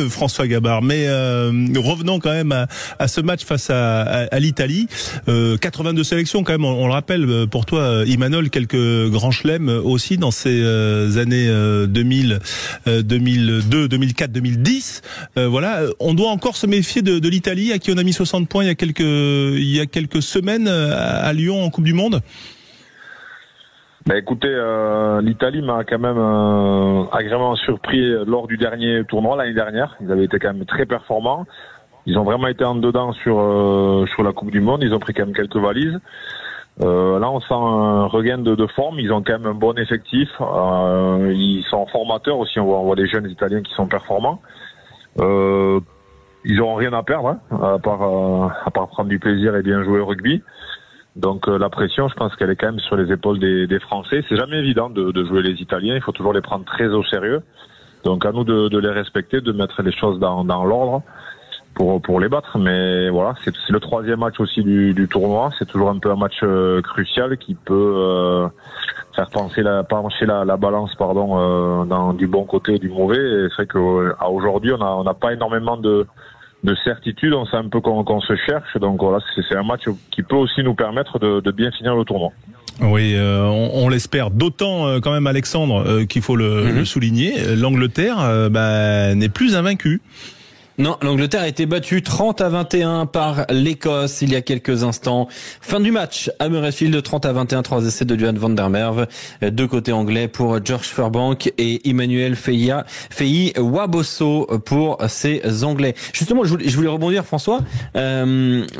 François Gabard. Mais revenons quand même à ce match face à l'Italie. 82 sélections quand même, on le rappelle pour toi, Imanol, quelques grands chelems aussi dans ces années 2000, 2002, 2004, 2010. Voilà. On doit encore se méfier de l'Italie, à qui on a mis 60 points il y a quelques semaines à Lyon en Coupe du Monde. Écoutez, l'Italie m'a quand même agréablement surpris lors du dernier tournoi l'année dernière. Ils avaient été quand même très performants. Ils ont vraiment été en dedans sur la Coupe du Monde. Ils ont pris quand même quelques valises. Là, on sent un regain de forme. Ils ont quand même un bon effectif. Ils sont formateurs aussi. On voit des jeunes Italiens qui sont performants. Ils n'auront rien à perdre, à part prendre du plaisir et bien jouer au rugby. Donc la pression, je pense qu'elle est quand même sur les épaules des Français. C'est jamais évident de jouer les Italiens. Il faut toujours les prendre très au sérieux. Donc à nous de les respecter, de mettre les choses dans l'ordre pour les battre. Mais voilà, c'est le troisième match aussi du tournoi. C'est toujours un peu un match crucial qui peut faire pencher la balance dans du bon côté et du mauvais. Et c'est vrai qu'à aujourd'hui on n'a pas énormément de certitude, on sait un peu qu'on se cherche, donc voilà, c'est un match qui peut aussi nous permettre de bien finir le tournoi. Oui, on l'espère. D'autant quand même, Alexandre, qu'il faut le souligner, l'Angleterre n'est plus invaincue. Non, l'Angleterre a été battue 30-21 par l'Écosse il y a quelques instants. Fin du match à Murrayfield, 30-21, 3 essais de Johan van der Merwe. Deux côtés anglais pour George Furbank et Emmanuel Feyi Wabosso pour ces Anglais. Justement, je voulais rebondir, François,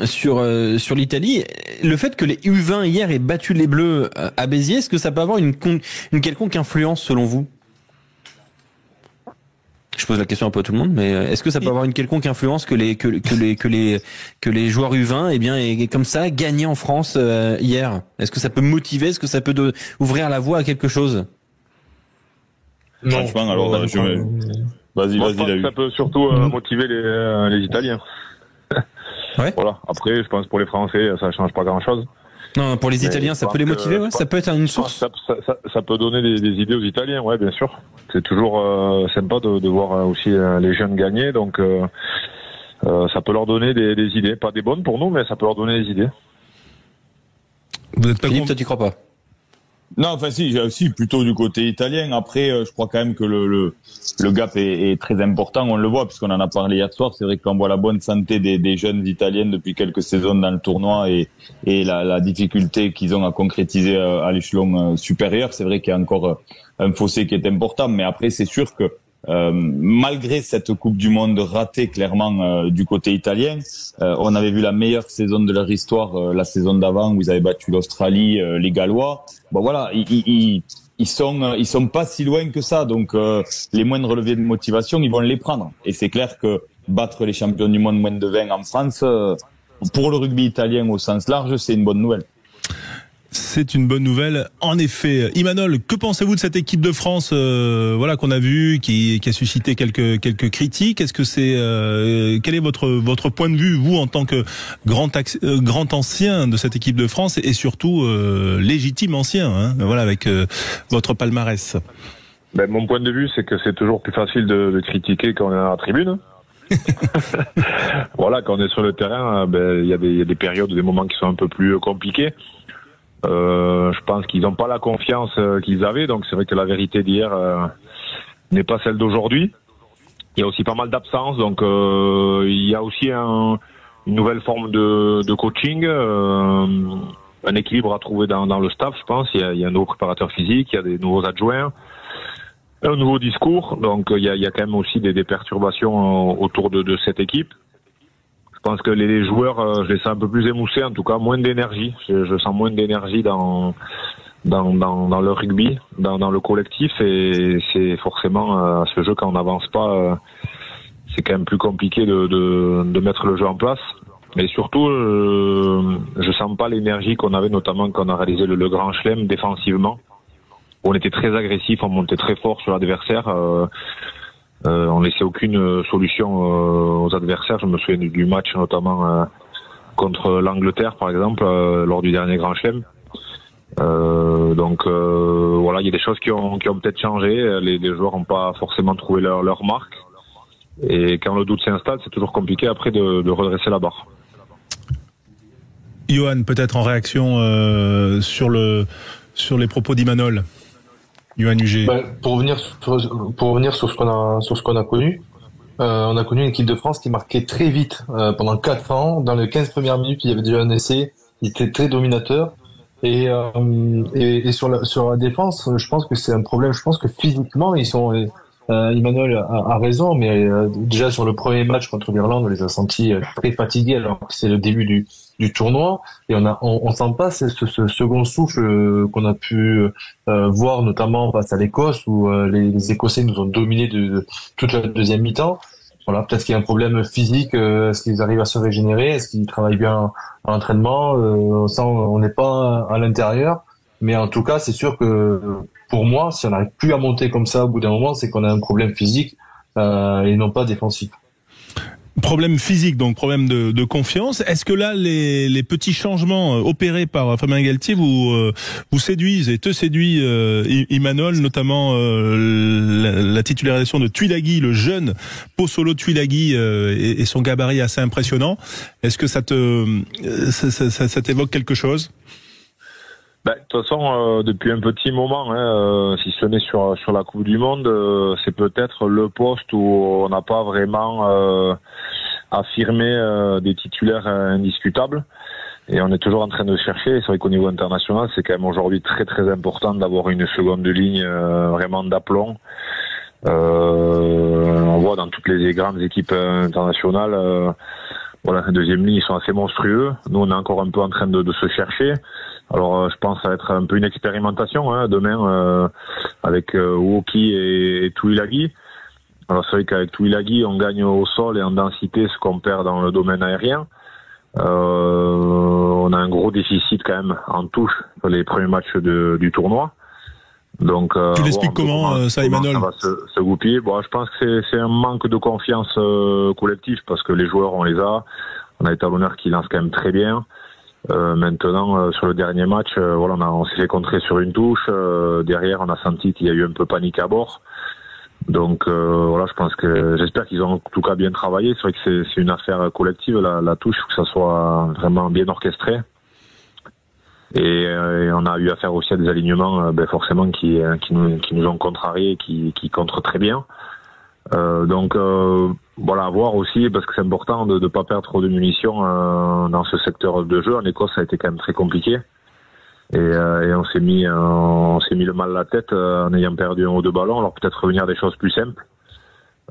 sur l'Italie. Le fait que les U20 hier aient battu les Bleus à Béziers, est-ce que ça peut avoir une quelconque influence selon vous ? Je pose la question un peu à tout le monde, mais est-ce que ça peut avoir une quelconque influence que les joueurs U20 aient comme ça gagné en France hier? Est-ce que ça peut motiver? Est-ce que ça peut ouvrir la voie à quelque chose? Non. Franchement, alors vas-y. Ça peut surtout motiver les Italiens. Ouais. Voilà. Après, je pense pour les Français, ça change pas grand-chose. Non, pour les Italiens, ça peut les motiver, ouais. Ça peut être une source. Ça peut donner des idées aux Italiens, ouais, bien sûr. C'est toujours sympa de voir aussi les jeunes gagner, donc ça peut leur donner des idées, pas des bonnes pour nous, mais ça peut leur donner des idées. Vous êtes pas Philippe, toi, tu crois pas? Non, enfin si, plutôt du côté italien. Après, je crois quand même que le gap est très important. On le voit puisqu'on en a parlé hier soir. C'est vrai qu'on voit la bonne santé des jeunes italiennes depuis quelques saisons dans le tournoi et la difficulté qu'ils ont à concrétiser à l'échelon supérieur. C'est vrai qu'il y a encore un fossé qui est important, mais après c'est sûr que malgré cette Coupe du Monde ratée clairement du côté italien, on avait vu la meilleure saison de leur histoire la saison d'avant où ils avaient battu l'Australie, les Gallois. Bon voilà, ils sont pas si loin que ça, donc les moindres relevés de motivation, ils vont les prendre. Et c'est clair que battre les champions du monde moins de 20 en France, pour le rugby italien au sens large, c'est une bonne nouvelle. C'est une bonne nouvelle, en effet. Imanol, que pensez-vous de cette équipe de France, voilà, qu'on a vue, qui a suscité quelques critiques? Est-ce que quel est votre point de vue, vous, en tant que grand ancien de cette équipe de France, et surtout légitime ancien, hein, voilà, avec votre palmarès? Mon point de vue, c'est que c'est toujours plus facile de critiquer quand on est à la tribune. Voilà, quand on est sur le terrain, il y a des périodes, des moments qui sont un peu plus compliqués. Je pense qu'ils n'ont pas la confiance qu'ils avaient, donc c'est vrai que la vérité d'hier n'est pas celle d'aujourd'hui. Il y a aussi pas mal d'absences, donc il y a aussi une nouvelle forme de coaching, un équilibre à trouver dans le staff, je pense. Il y a un nouveau préparateur physique, il y a des nouveaux adjoints, un nouveau discours, donc il y a quand même aussi des perturbations autour de cette équipe. Je pense que les joueurs, je les sens un peu plus émoussés, en tout cas moins d'énergie. Je sens moins d'énergie dans le rugby, dans le collectif, et c'est forcément ce jeu, quand on n'avance pas, c'est quand même plus compliqué de mettre le jeu en place. Mais surtout, je sens pas l'énergie qu'on avait, notamment quand on a réalisé le Grand Chelem défensivement. On était très agressif, on montait très fort sur l'adversaire. On laissait aucune solution aux adversaires. Je me souviens du match notamment contre l'Angleterre, par exemple, lors du dernier Grand Chelem. Donc voilà, il y a des choses qui ont peut-être changé. Les joueurs n'ont pas forcément trouvé leur marque. Et quand le doute s'installe, c'est toujours compliqué après de redresser la barre. Johan, peut-être en réaction sur les propos d'Imanol. Johan Huget. Pour revenir sur ce qu'on a connu, on a connu une équipe de France qui marquait très vite pendant 4 ans. Dans les 15 premières minutes, il y avait déjà un essai. Il était très dominateur. Et sur la défense, je pense que c'est un problème. Je pense que physiquement, ils sont. Imanol a raison, mais déjà sur le premier match contre l'Irlande, on les a sentis très fatigués alors que c'est le début du tournoi, et on sent pas ce second souffle qu'on a pu voir notamment face à l'Écosse, où les Écossais nous ont dominé de toute la deuxième mi-temps. Voilà, peut-être qu'il y a un problème physique. Est-ce qu'ils arrivent à se régénérer? Est-ce qu'ils travaillent bien à l'entraînement? On n'est pas à l'intérieur, mais en tout cas, c'est sûr que pour moi, si on n'arrive plus à monter comme ça au bout d'un moment, c'est qu'on a un problème physique et non pas défensif. Problème physique, donc problème de confiance. Est-ce que là, les petits changements opérés par Fabien Galthié vous séduisent et te séduit, Imanol, notamment la titularisation de Tuilagi, le jeune Posolo Tuilagi, et son gabarit assez impressionnant. Est-ce que ça t'évoque quelque chose? De toute façon, depuis un petit moment, si ce n'est sur la Coupe du Monde, c'est peut-être le poste où on n'a pas vraiment affirmé des titulaires indiscutables. Et on est toujours en train de chercher. C'est vrai qu'au niveau international, c'est quand même aujourd'hui très très important d'avoir une seconde ligne vraiment d'aplomb. On voit dans toutes les grandes équipes internationales, voilà, la deuxième ligne, ils sont assez monstrueux. Nous, on est encore un peu en train de se chercher. Alors, je pense que ça va être un peu une expérimentation demain avec Woki et Tuilagi. Alors, c'est vrai qu'avec Tuilagi, on gagne au sol et en densité ce qu'on perd dans le domaine aérien. On a un gros déficit quand même en touche sur les premiers matchs du tournoi. Donc, tu l'expliques comment ça, Imanol? Ça va se goupiller. Bon, je pense que c'est un manque de confiance collective parce que les joueurs, on les a. On a des talonneurs qui lancent quand même très bien. Maintenant, sur le dernier match, voilà, on s'est fait contrer sur une touche. Derrière, on a senti qu'il y a eu un peu panique à bord. Donc voilà, j'espère qu'ils ont en tout cas bien travaillé. C'est vrai que c'est une affaire collective, la touche, il faut que ça soit vraiment bien orchestré. Et on a eu affaire aussi à des alignements, forcément qui nous ont contrariés, qui contrent très bien. Donc voilà, à voir aussi, parce que c'est important de pas perdre trop de munitions dans ce secteur de jeu. En Écosse, ça a été quand même très compliqué. Et on s'est mis le mal à la tête en ayant perdu un ou deux ballons. Alors peut-être revenir à des choses plus simples.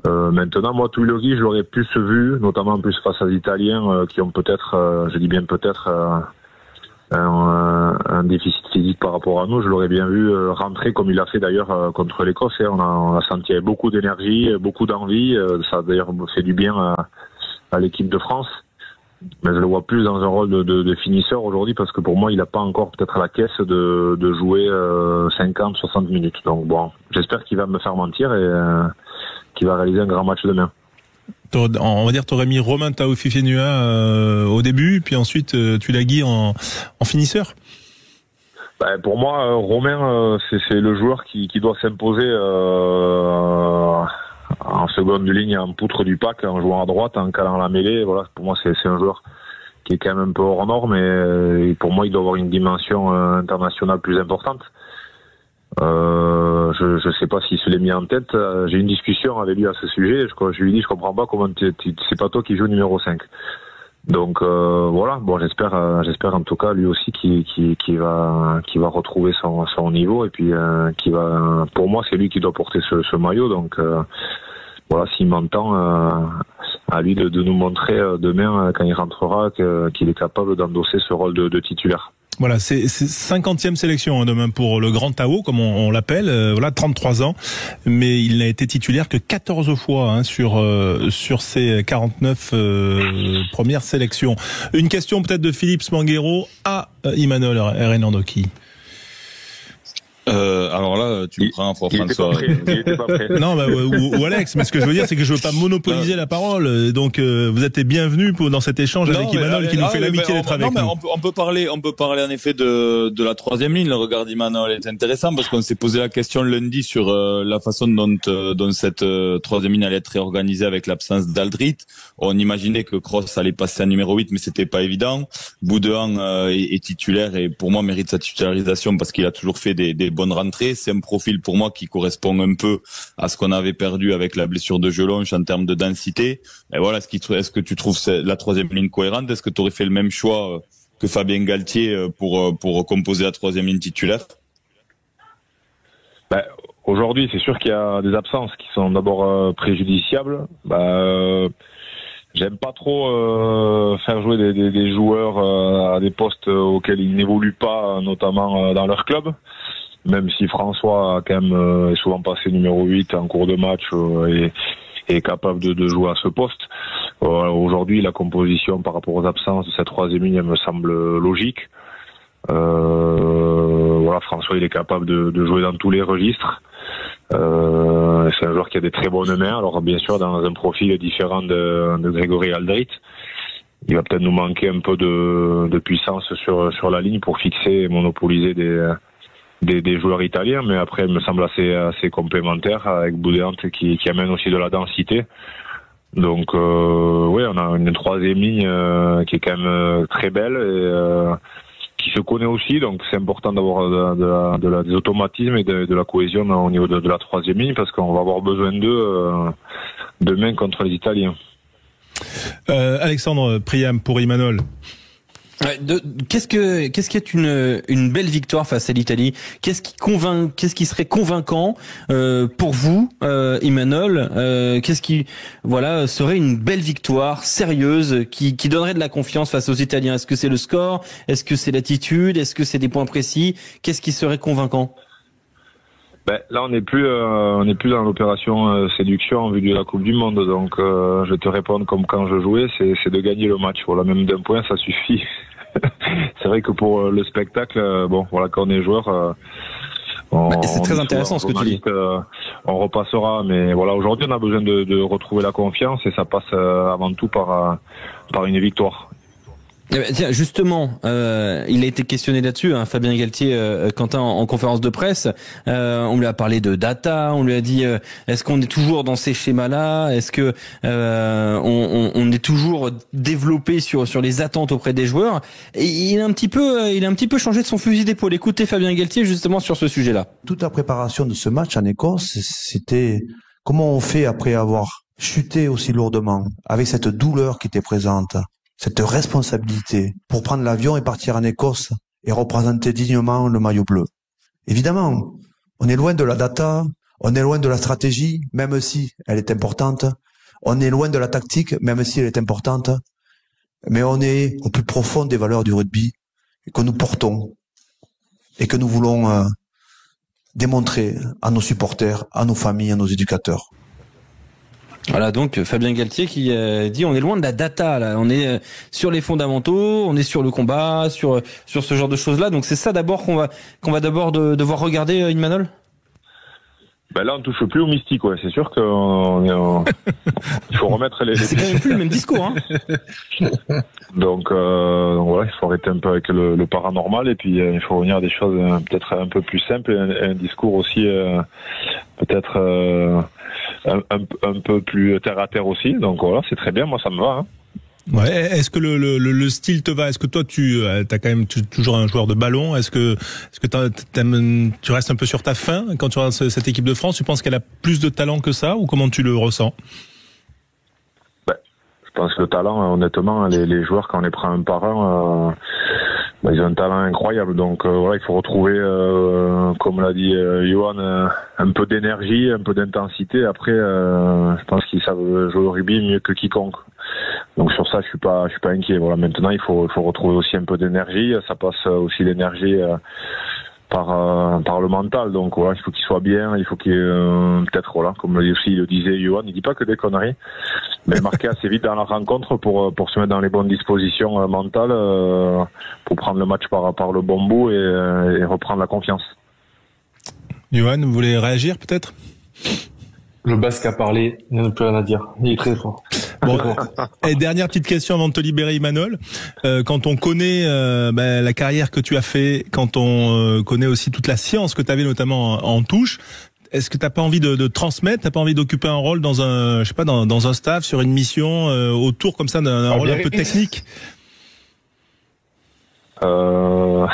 Maintenant, moi, Tuilagi, je l'aurais plus vu, notamment en plus face aux Italiens, qui ont peut-être, je dis bien peut-être, un déficit physique par rapport à nous. Je l'aurais bien vu rentrer comme il l'a fait d'ailleurs contre l'Écosse. On a senti beaucoup d'énergie, beaucoup d'envie. Ça a d'ailleurs fait du bien à l'équipe de France. Mais je le vois plus dans un rôle de finisseur aujourd'hui parce que pour moi, il n'a pas encore peut-être la caisse de jouer 50, 60 minutes. Donc bon, j'espère qu'il va me faire mentir et qu'il va réaliser un grand match demain. On va dire, t'aurais mis Romain Taofifenua au début, puis ensuite Tuilagi en finisseur. Pour moi, Romain, c'est le joueur qui doit s'imposer en seconde ligne, en poutre du pack, en jouant à droite, en calant la mêlée. Voilà, pour moi, c'est un joueur qui est quand même un peu hors norme, mais pour moi, il doit avoir une dimension internationale plus importante. Je sais pas s'il se l'est mis en tête. J'ai eu une discussion avec lui à ce sujet. Je lui ai dit, je comprends pas comment c'est pas toi qui joue numéro 5. Donc voilà. Bon, j'espère en tout cas lui aussi qui va retrouver son niveau et puis qui va. Pour moi, c'est lui qui doit porter ce maillot. Donc voilà, s'il m'entend, à lui de nous montrer demain quand il rentrera qu'il est capable d'endosser ce rôle de titulaire. Voilà, c'est 50e sélection demain pour le grand Tao, comme on l'appelle. Voilà, 33 ans, mais il n'a été titulaire que 14 fois sur ses 49 premières sélections. Une question peut-être de Philippe Smanguero à Imanol Errenandoki. Alors là, tu me prends pour François. Il était pas prêt. Non, ou Alex, mais ce que je veux dire, c'est que je veux pas monopoliser la parole. Donc, vous êtes bienvenus dans cet échange avec Imanol qui nous fait l'amitié d'être avec nous. On peut parler en effet de la troisième ligne. Le regard d'Imanol est intéressant parce qu'on s'est posé la question lundi sur la façon dont cette troisième ligne allait être réorganisée avec l'absence d'Aldrit. On imaginait que Cross allait passer à numéro 8, mais c'était pas évident. Boudouin est titulaire et pour moi mérite sa titularisation parce qu'il a toujours fait des bonne rentrée. C'est un profil pour moi qui correspond un peu à ce qu'on avait perdu avec la blessure de Jelonch en termes de densité. Et voilà, est-ce que tu trouves la troisième ligne cohérente? Est-ce que tu aurais fait le même choix que Fabien Galtier pour composer la troisième ligne titulaire? Aujourd'hui, c'est sûr qu'il y a des absences qui sont d'abord préjudiciables. J'aime pas trop faire jouer des joueurs à des postes auxquels ils n'évoluent pas, notamment dans leur club. Même si François a quand même est souvent passé numéro 8 en cours de match et est capable de jouer à ce poste. Aujourd'hui, la composition par rapport aux absences de cette troisième ligne me semble logique. Voilà, François, il est capable de jouer dans tous les registres. C'est un joueur qui a des très bonnes mains. Alors bien sûr, dans un profil différent de Grégory Aldrit. Il va peut-être nous manquer un peu de puissance sur la ligne pour fixer et monopoliser des joueurs italiens, mais après il me semble assez complémentaire avec Boudéant qui amène aussi de la densité. Donc oui, on a une troisième ligne qui est quand même très belle et qui se connaît aussi, donc c'est important d'avoir des automatismes et de la cohésion au niveau de la troisième ligne parce qu'on va avoir besoin d'eux demain contre les Italiens. Alexandre Priam pour Imanol. Qu'est-ce qui est une belle victoire face à l'Italie? Qu'est-ce qui serait convaincant pour vous, Imanol? Qu'est-ce qui serait une belle victoire sérieuse qui donnerait de la confiance face aux Italiens? Est-ce que c'est le score? Est-ce que c'est l'attitude? Est-ce que c'est des points précis? Qu'est-ce qui serait convaincant? Là, on n'est plus dans l'opération séduction en vue de la Coupe du Monde. Donc, je te réponds comme quand je jouais, c'est de gagner le match. Voilà, même d'un point, ça suffit. C'est vrai que pour le spectacle, quand on est joueur, c'est très intéressant ce que tu dis. On repassera, mais voilà, aujourd'hui, on a besoin de retrouver la confiance et ça passe avant tout par une victoire. Tiens, justement, il a été questionné là-dessus, Fabien Galtier, Quentin, en conférence de presse. On lui a parlé de data, on lui a dit est-ce qu'on est toujours dans ces schémas-là? Est-ce que on est toujours développé sur les attentes auprès des joueurs? Et il a un petit peu changé de son fusil d'épaule. Écoutez Fabien Galtier justement sur ce sujet-là. Toute la préparation de ce match en Écosse, c'était comment on fait après avoir chuté aussi lourdement, avec cette douleur qui était présente, cette responsabilité pour prendre l'avion et partir en Écosse et représenter dignement le maillot bleu. Évidemment, on est loin de la data, On est loin de la stratégie, même si elle est importante. On est loin de la tactique, même si elle est importante. Mais on est au plus profond des valeurs du rugby que nous portons et que nous voulons démontrer à nos supporters, à nos familles, à nos éducateurs. Voilà donc Fabien Galtier qui dit on est loin de la data là, on est sur les fondamentaux, on est sur le combat, sur ce genre de choses là. Donc c'est ça d'abord qu'on va d'abord devoir regarder, Imanol. Ben là on touche plus au mystique, ouais. C'est sûr qu'il faut remettre les. C'est quand même plus le même discours, hein. Donc voilà, il faut arrêter un peu avec le paranormal et puis il faut revenir à des choses peut-être un peu plus simples et un discours aussi peut-être un peu plus terre à terre aussi. Donc voilà, c'est très bien, moi ça me va. Hein. Ouais. Est-ce que le style te va? Est-ce que toi tu as quand même toujours un joueur de ballon? Est-ce que tu restes un peu sur ta faim quand tu regardes cette équipe de France? Tu penses qu'elle a plus de talent que ça ou comment tu le ressens? Je pense que le talent, honnêtement, les joueurs quand on les prend un par un, ils ont un talent incroyable. Donc voilà, il faut retrouver, comme l'a dit Johan, un peu d'énergie, un peu d'intensité. Après, je pense qu'ils savent jouer au rugby mieux que quiconque. Donc sur ça, je suis pas inquiet. Voilà, maintenant il faut retrouver aussi un peu d'énergie. Ça passe aussi l'énergie par le mental. Donc voilà, il faut qu'il soit bien, il faut qu'il peut-être voilà, comme le disait Johan, il dit pas que des conneries, mais marquer assez vite dans la rencontre pour se mettre dans les bonnes dispositions mentales pour prendre le match par le bon bout et reprendre la confiance. Johan, vous voulez réagir peut-être? Le Basque a parlé, il n'y a plus rien à dire. Il est très fort. Bon, et dernière petite question avant de te libérer, Imanol. Quand on connaît la carrière que tu as fait, quand on connaît aussi toute la science que tu avais notamment en touche, est-ce que t'as pas envie de transmettre, t'as pas envie d'occuper un rôle dans un, je sais pas, dans un staff, sur une mission autour comme ça d'un rôle un peu technique? Non,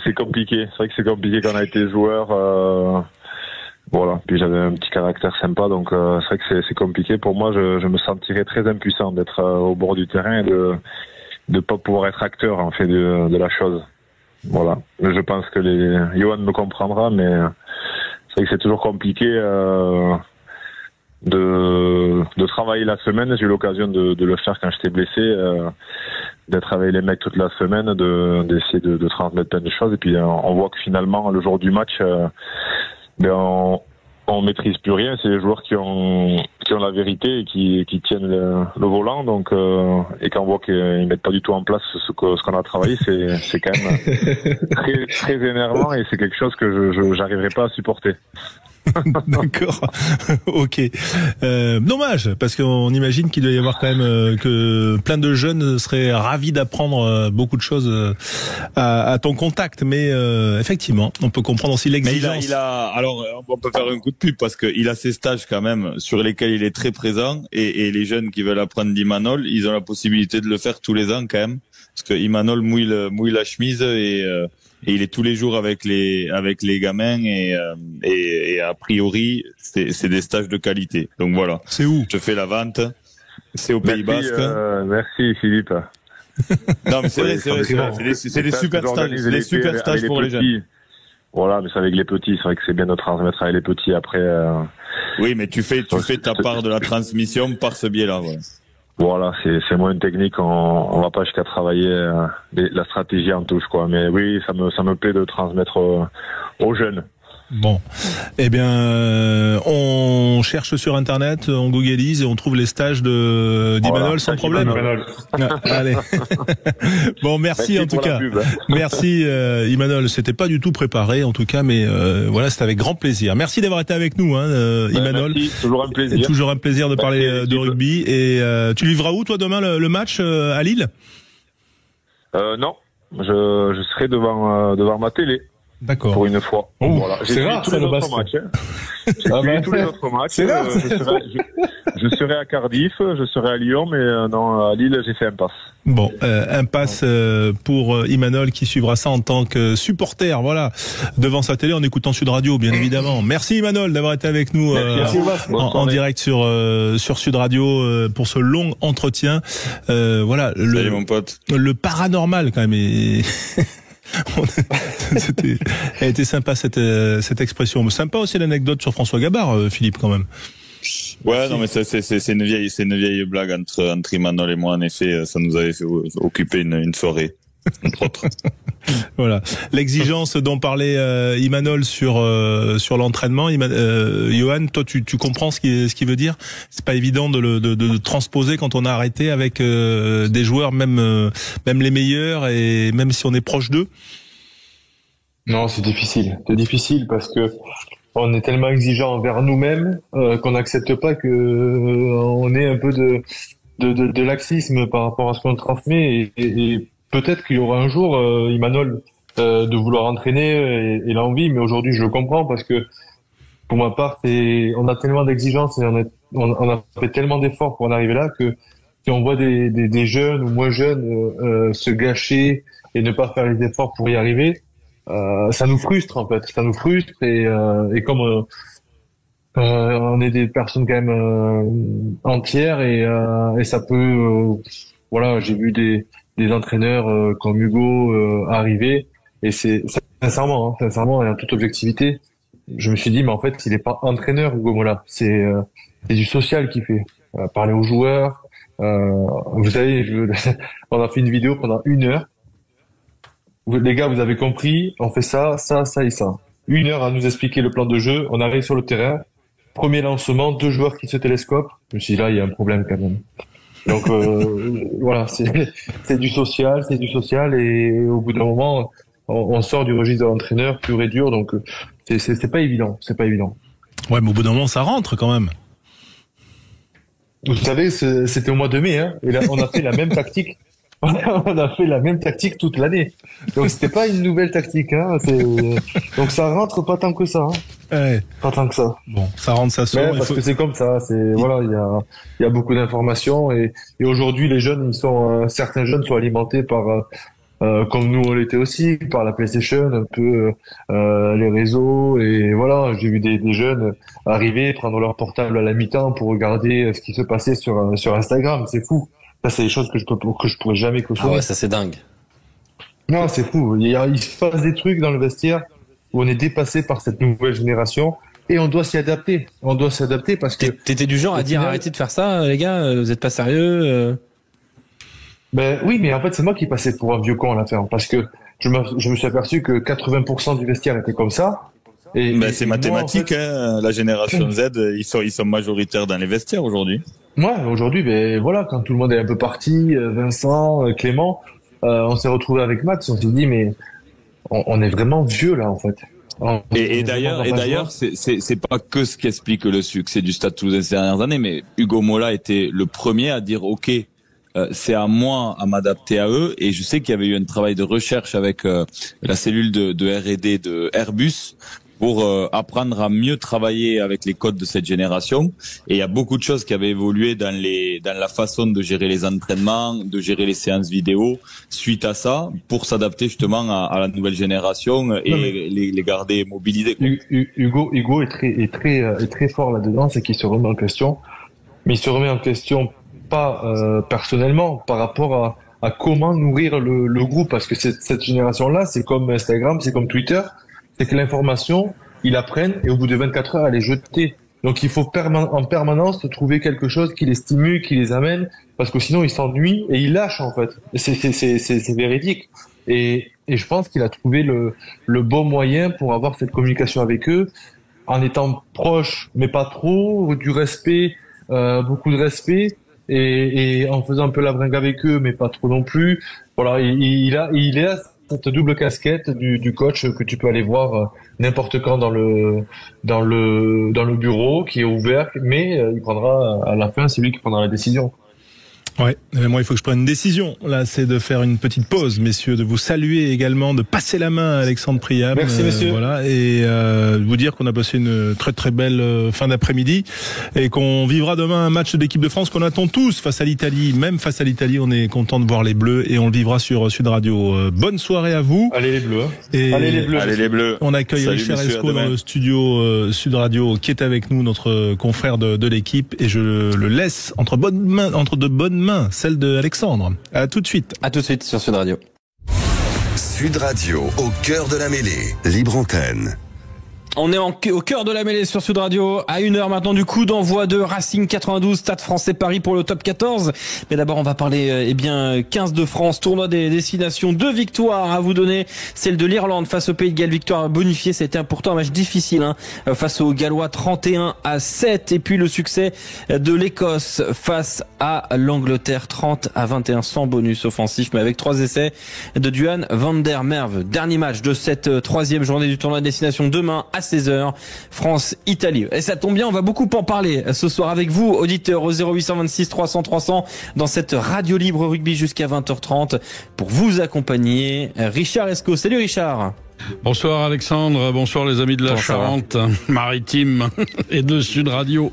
c'est compliqué. C'est vrai que c'est compliqué quand on a été joueur. Voilà. Puis j'avais un petit caractère sympa, donc c'est vrai que c'est compliqué. Pour moi, je me sentirais très impuissant d'être au bord du terrain et de pas pouvoir être acteur en fait de la chose. Voilà. Je pense que Johan me comprendra, mais c'est vrai que c'est toujours compliqué de travailler la semaine. J'ai eu l'occasion de le faire quand j'étais blessé, d'être avec les mecs toute la semaine, d'essayer de transmettre plein de choses. Et puis on voit que finalement, le jour du match, on maîtrise plus rien. C'est les joueurs qui ont la vérité et qui tiennent le volant. Donc et quand on voit qu'ils mettent pas du tout en place ce qu'on a travaillé, c'est quand même très très énervant et c'est quelque chose que j'arriverai pas à supporter. D'accord. Ok. Dommage, parce qu'on imagine qu'il doit y avoir quand même que plein de jeunes seraient ravis d'apprendre beaucoup de choses à ton contact. Mais effectivement, on peut comprendre aussi l'exigence. Mais alors on peut faire un coup de pub parce qu'il a ces stages quand même sur lesquels il est très présent et les jeunes qui veulent apprendre d'Imanol, ils ont la possibilité de le faire tous les ans quand même, parce que Imanol mouille la chemise et il est tous les jours avec les gamins et a priori c'est des stages de qualité. Donc voilà. C'est où? Je fais la vente. C'est au Pays Basque. Merci Philippe. Non mais c'est vrai. C'est des super stages pour les jeunes. Voilà, mais c'est avec les petits. C'est vrai que c'est bien de transmettre avec les petits après. Oui, mais tu fais ta part de la transmission par ce biais-là. Ouais. Voilà, c'est moins technique, on va pas jusqu'à travailler la stratégie en touche, quoi. Mais oui, ça me plaît de transmettre aux jeunes. Bon, eh bien, on cherche sur Internet, on googlise et on trouve les stages d'Imanol sans problème. Allez. Bon, merci en tout cas. Merci Imanol. C'était pas du tout préparé en tout cas, mais voilà, c'était avec grand plaisir. Merci d'avoir été avec nous, Imanol. Merci, toujours un plaisir. Toujours un plaisir de parler de rugby. Et tu livreras où toi demain le match à Lille? Non, je serai devant ma télé. D'accord. Pour une fois. Oh, voilà. C'est rare, ça, le basket. J'ai suivi tous les autres matchs. Je serai à Cardiff, je serai à Lyon, mais non, à Lille, j'ai fait impasse. Bon, impasse pour Imanol qui suivra ça en tant que supporter, voilà, devant sa télé en écoutant Sud Radio, bien évidemment. Merci Imanol d'avoir été avec nous en direct sur Sud Radio pour ce long entretien. Voilà, salut mon pote. Le paranormal quand même. Elle était sympa cette expression. Sympa aussi l'anecdote sur François Gabard, Philippe, quand même. Ouais, non, mais c'est une vieille blague entre Imanol et moi. En effet, ça nous avait fait occuper une soirée, entre autres. Voilà. L'exigence dont parlait Imanol sur l'entraînement. Johan, toi, tu comprends ce qu'il veut dire. C'est pas évident de transposer quand on a arrêté avec des joueurs, même les meilleurs, et même si on est proche d'eux. Non, c'est difficile. C'est difficile parce que on est tellement exigeant envers nous-mêmes qu'on n'accepte pas que on ait un peu de laxisme par rapport à ce qu'on transmet, et peut-être qu'il y aura un jour, Imanol, de vouloir entraîner et l'envie, mais aujourd'hui je le comprends parce que pour ma part, on a tellement d'exigences et on a fait tellement d'efforts pour en arriver là que si on voit des jeunes ou moins jeunes se gâcher et ne pas faire les efforts pour y arriver, ça nous frustre en fait, ça nous frustre, et comme on est des personnes quand même entières, et ça peut, voilà, j'ai vu des entraîneurs comme Hugo arriver, et c'est sincèrement et en toute objectivité, je me suis dit mais en fait il est pas entraîneur, Hugo Mola, c'est du social qu'il fait, parler aux joueurs, vous savez, on a fait une vidéo pendant 1 heure. Les gars, vous avez compris, on fait ça et ça. 1 heure à nous expliquer le plan de jeu, on arrive sur le terrain, premier lancement, 2 joueurs qui se télescopent. Je me suis dit là, il y a un problème quand même. Donc voilà, c'est du social, et au bout d'un moment, on sort du registre de l'entraîneur pur et dur, donc c'est pas évident, Ouais, mais au bout d'un moment, ça rentre quand même. Vous savez, c'était au mois de mai, hein, et là, on a fait la même tactique. On a fait la même tactique toute l'année. Donc c'était pas une nouvelle tactique, hein. Donc ça rentre pas tant que ça. Hein. Ouais. Pas tant que ça. Bon, ça rentre, ça sort. Parce que c'est comme ça. Voilà, il y a beaucoup d'informations, et aujourd'hui les jeunes, certains jeunes sont alimentés par, comme nous on l'était aussi, par la PlayStation, un peu les réseaux, et voilà, j'ai vu des jeunes arriver, prendre leur portable à la mi-temps pour regarder ce qui se passait sur Instagram. C'est fou. Ça, c'est des choses que je pourrais jamais cautionner. Ah ouais, ça c'est dingue. Non, c'est fou. Il se passe des trucs dans le vestiaire où on est dépassé par cette nouvelle génération, et on doit s'y adapter. On doit s'adapter parce que... T'étais du genre à dire arrêtez de faire ça, les gars, vous êtes pas sérieux Ben oui, mais en fait, c'est moi qui passais pour un vieux con à la fin, parce que je me suis aperçu que 80% du vestiaire était comme ça. Et c'est mathématique, moi, en fait, hein. La génération Z, ils sont majoritaires dans les vestiaires aujourd'hui. Ouais, aujourd'hui, ben voilà, quand tout le monde est un peu parti, Vincent, Clément, on s'est retrouvé avec Max, on s'est dit mais on est vraiment vieux là en fait. Et d'ailleurs, c'est pas que ce qui explique le succès du Stade Toulousain ces dernières années, mais Hugo Mola était le premier à dire ok, c'est à moi à m'adapter à eux, et je sais qu'il y avait eu un travail de recherche avec la cellule de R&D de Airbus pour apprendre à mieux travailler avec les codes de cette génération. Et il y a beaucoup de choses qui avaient évolué dans la façon de gérer les entraînements, de gérer les séances vidéo suite à ça, pour s'adapter justement à la nouvelle génération et les garder mobilisés. Hugo est très fort là-dedans, c'est qu'il se remet en question, mais il se remet en question pas personnellement, par rapport à comment nourrir le groupe, parce que cette génération-là, c'est comme Instagram, c'est comme Twitter. C'est que l'information, ils la prennent et au bout de 24 heures, elle est jetée. Donc il faut en permanence trouver quelque chose qui les stimule, qui les amène, parce que sinon ils s'ennuient et ils lâchent en fait. C'est véridique. Et je pense qu'il a trouvé le bon moyen pour avoir cette communication avec eux, en étant proche, mais pas trop, du respect, beaucoup de respect, et en faisant un peu la bringue avec eux, mais pas trop non plus. Voilà, il a cette double casquette du coach que tu peux aller voir n'importe quand dans le bureau qui est ouvert, mais il prendra à la fin, c'est lui qui prendra la décision. Ouais, mais moi il faut que je prenne une décision. Là, c'est de faire une petite pause, messieurs, de vous saluer également, de passer la main à Alexandre Priam. Merci, messieurs. Voilà, et de vous dire qu'on a passé une très très belle fin d'après-midi et qu'on vivra demain un match d'équipe de France qu'on attend tous face à l'Italie. Même face à l'Italie, on est content de voir les Bleus et on le vivra sur Sud Radio. Bonne soirée à vous. Allez les Bleus. Et allez les Bleus. On accueille Salut, Richard messieurs, Esco dans le studio Sud Radio, qui est avec nous, notre confrère de l'équipe, et je le laisse entre de bonnes mains, celle de Alexandre. À tout de suite. À tout de suite sur Sud Radio. Sud Radio, au cœur de la mêlée, libre antenne. On est au cœur de la mêlée sur Sud Radio, à 1h maintenant du coup d'envoi de Racing 92, Stade Français Paris pour le top 14. Mais d'abord on va parler 15 de France, tournoi des destinations, 2 victoires à vous donner. Celle de l'Irlande face au Pays de Galles, victoire bonifiée, c'était pourtant un match difficile face aux Gallois, 31-7. Et puis le succès de l'Écosse face à l'Angleterre, 30-21 sans bonus offensif, mais avec 3 essais de Duhan van der Merwe. Dernier match de cette 3e journée du tournoi de destination demain à 16h, France-Italie. Et ça tombe bien, on va beaucoup en parler ce soir avec vous, auditeurs, au 0826 300 300, dans cette radio libre rugby jusqu'à 20h30 pour vous accompagner. Richard Esco. Salut Richard. Bonsoir Alexandre, bonsoir les amis de la Charente-Maritime et de Sud Radio.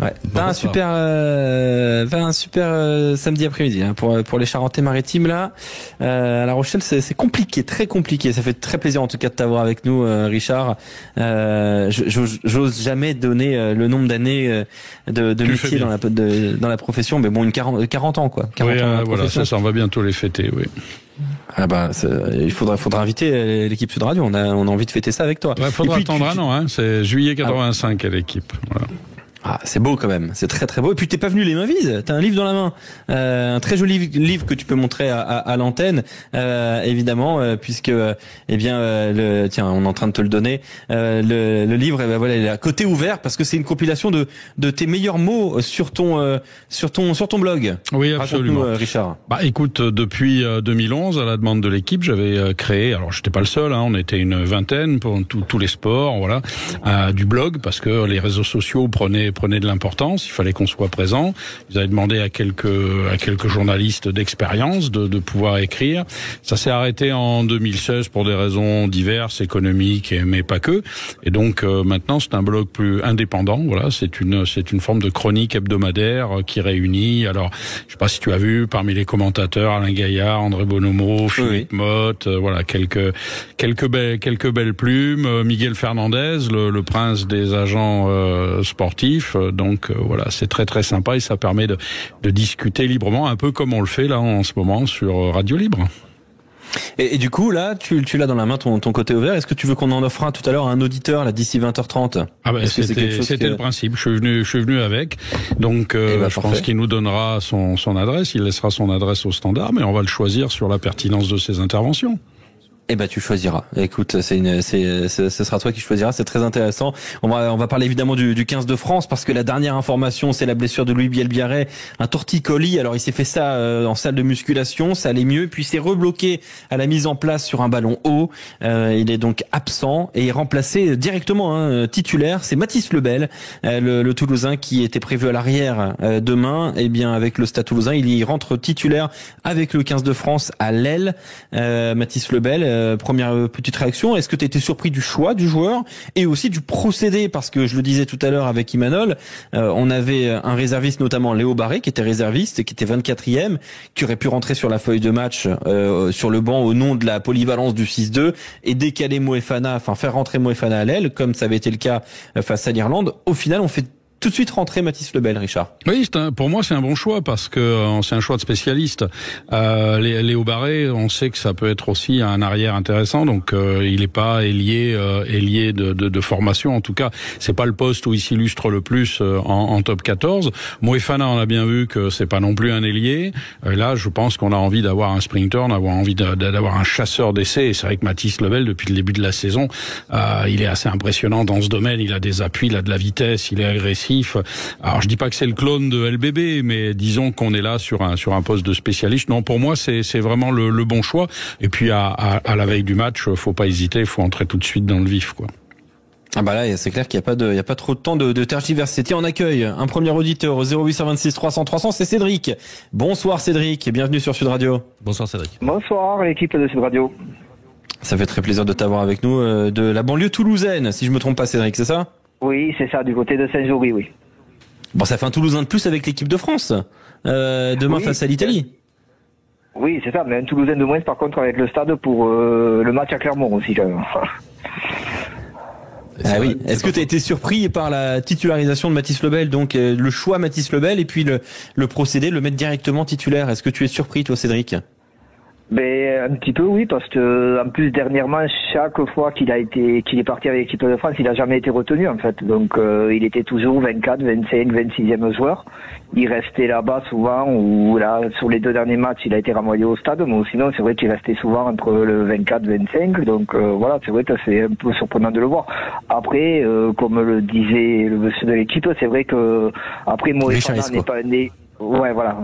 Ouais, t'as un super samedi après-midi pour les Charentais-Maritimes là. À La Rochelle, c'est compliqué, très compliqué. Ça fait très plaisir en tout cas de t'avoir avec nous, Richard. J'ose jamais donner le nombre d'années de métier dans la profession, mais bon, 40 ans quoi. 40 ans voilà, ça on va bientôt les fêter, oui. Ah bah, il faudra inviter l'équipe Sud Radio. On a envie de fêter ça avec toi. Ouais, faudra attendre un an, c'est juillet 85 à l'équipe. Voilà. Ah, c'est beau quand même, c'est très très beau. Et puis t'es pas venu les mains vides, t'as un livre dans la main, un très joli livre que tu peux montrer à l'antenne, évidemment, puisque tiens, on est en train de te le donner. Le livre, voilà, il est à côté ouvert parce que c'est une compilation de tes meilleurs mots sur ton blog. Oui, absolument. Raconte-nous, Richard. Bah écoute, depuis 2011, à la demande de l'équipe, j'avais créé, alors j'étais pas le seul, on était une vingtaine pour tous les sports, voilà, du blog, parce que les réseaux sociaux prenaient de l'importance, il fallait qu'on soit présent. Vous avez demandé à quelques journalistes d'expérience de pouvoir écrire. Ça s'est arrêté en 2016 pour des raisons diverses, économiques, mais pas que. Et donc maintenant c'est un blog plus indépendant. Voilà, c'est une forme de chronique hebdomadaire qui réunit. Alors, je sais pas si tu as vu parmi les commentateurs Alain Gaillard, André Bonomo, Philippe Motte, voilà quelques belles plumes. Miguel Fernandez, le prince des agents sportifs. Donc voilà, c'est très très sympa et ça permet de discuter librement, un peu comme on le fait là en ce moment sur Radio Libre. Et du coup là, tu l'as dans la main ton côté ouvert. Est-ce que tu veux qu'on en offre un tout à l'heure à un auditeur là d'ici 20h30? Ah ben c'était le principe. Je suis venu avec. Donc je pense qu'il nous donnera son adresse. Il laissera son adresse au standard, mais on va le choisir sur la pertinence de ses interventions. Eh ben tu choisiras. Écoute, ce sera toi qui choisiras. C'est très intéressant. On va parler évidemment du 15 de France parce que la dernière information, c'est la blessure de Louis Bielbiarré, un torticolis. Alors il s'est fait ça en salle de musculation, ça allait mieux, puis c'est rebloqué à la mise en place sur un ballon haut. Il est donc absent et est remplacé directement titulaire. C'est Mathis Lebel, le Toulousain qui était prévu à l'arrière demain. Eh bien avec le Stade Toulousain, il y rentre titulaire avec le 15 de France à l'aile. Mathis Lebel. Première petite réaction, est-ce que tu as été surpris du choix du joueur et aussi du procédé, parce que je le disais tout à l'heure avec Imanol, on avait un réserviste, notamment Léo Barré, qui était réserviste et qui était 24e, qui aurait pu rentrer sur la feuille de match sur le banc au nom de la polyvalence du 6-2 et décaler Moefana, enfin faire rentrer Moefana à l'aile, comme ça avait été le cas face à l'Irlande. Au final, on fait tout de suite rentrer Mathis Lebel, Richard. Oui, pour moi c'est un bon choix parce que c'est un choix de spécialiste. Léo Barré, on sait que ça peut être aussi un arrière intéressant, donc il est pas ailier de formation. En tout cas, c'est pas le poste où il s'illustre le plus en top 14. Moefana, on a bien vu que c'est pas non plus un ailier. Là, je pense qu'on a envie d'avoir un sprinter, on a envie d'avoir un chasseur d'essai. Et c'est vrai que Mathis Lebel, depuis le début de la saison, il est assez impressionnant dans ce domaine. Il a des appuis, il a de la vitesse, il est agressif. Alors je dis pas que c'est le clone de LBB, mais disons qu'on est là sur un poste de spécialiste. Non, pour moi c'est vraiment le bon choix. Et puis à la veille du match, faut pas hésiter, il faut entrer tout de suite dans le vif, quoi. Ah bah là, c'est clair qu'il y a pas trop de temps de tergiverser. On accueille un premier auditeur au 0826 300 300, c'est Cédric. Bonsoir Cédric et bienvenue sur Sud Radio. Bonsoir Cédric. Bonsoir l'équipe de Sud Radio. Ça fait très plaisir de t'avoir avec nous de la banlieue toulousaine, si je me trompe pas Cédric, c'est ça? Oui, c'est ça, du côté de Saint-Jory, oui. Bon, ça fait un Toulousain de plus avec l'équipe de France, demain face à l'Italie. Oui, c'est ça, mais un Toulousain de moins par contre avec le stade pour le match à Clermont aussi, quand même. Ah oui. Est-ce que tu as été surpris par la titularisation de Mathis Lebel, donc le choix Mathis Lebel et puis le procédé, le mettre directement titulaire? Est-ce que tu es surpris, toi, Cédric? Ben un petit peu oui, parce que en plus dernièrement chaque fois qu'il est parti avec l'équipe de France, il a jamais été retenu en fait. Donc il était toujours 24, 25, 26e joueur. Il restait là-bas souvent, ou là sur les 2 derniers matchs il a été renvoyé au stade, mais sinon c'est vrai qu'il restait souvent entre le 24, 25. Donc voilà, c'est vrai que c'est un peu surprenant de le voir. Après, comme le disait le monsieur de l'équipe, c'est vrai que après Moefana n'est pas né. Ouais, voilà.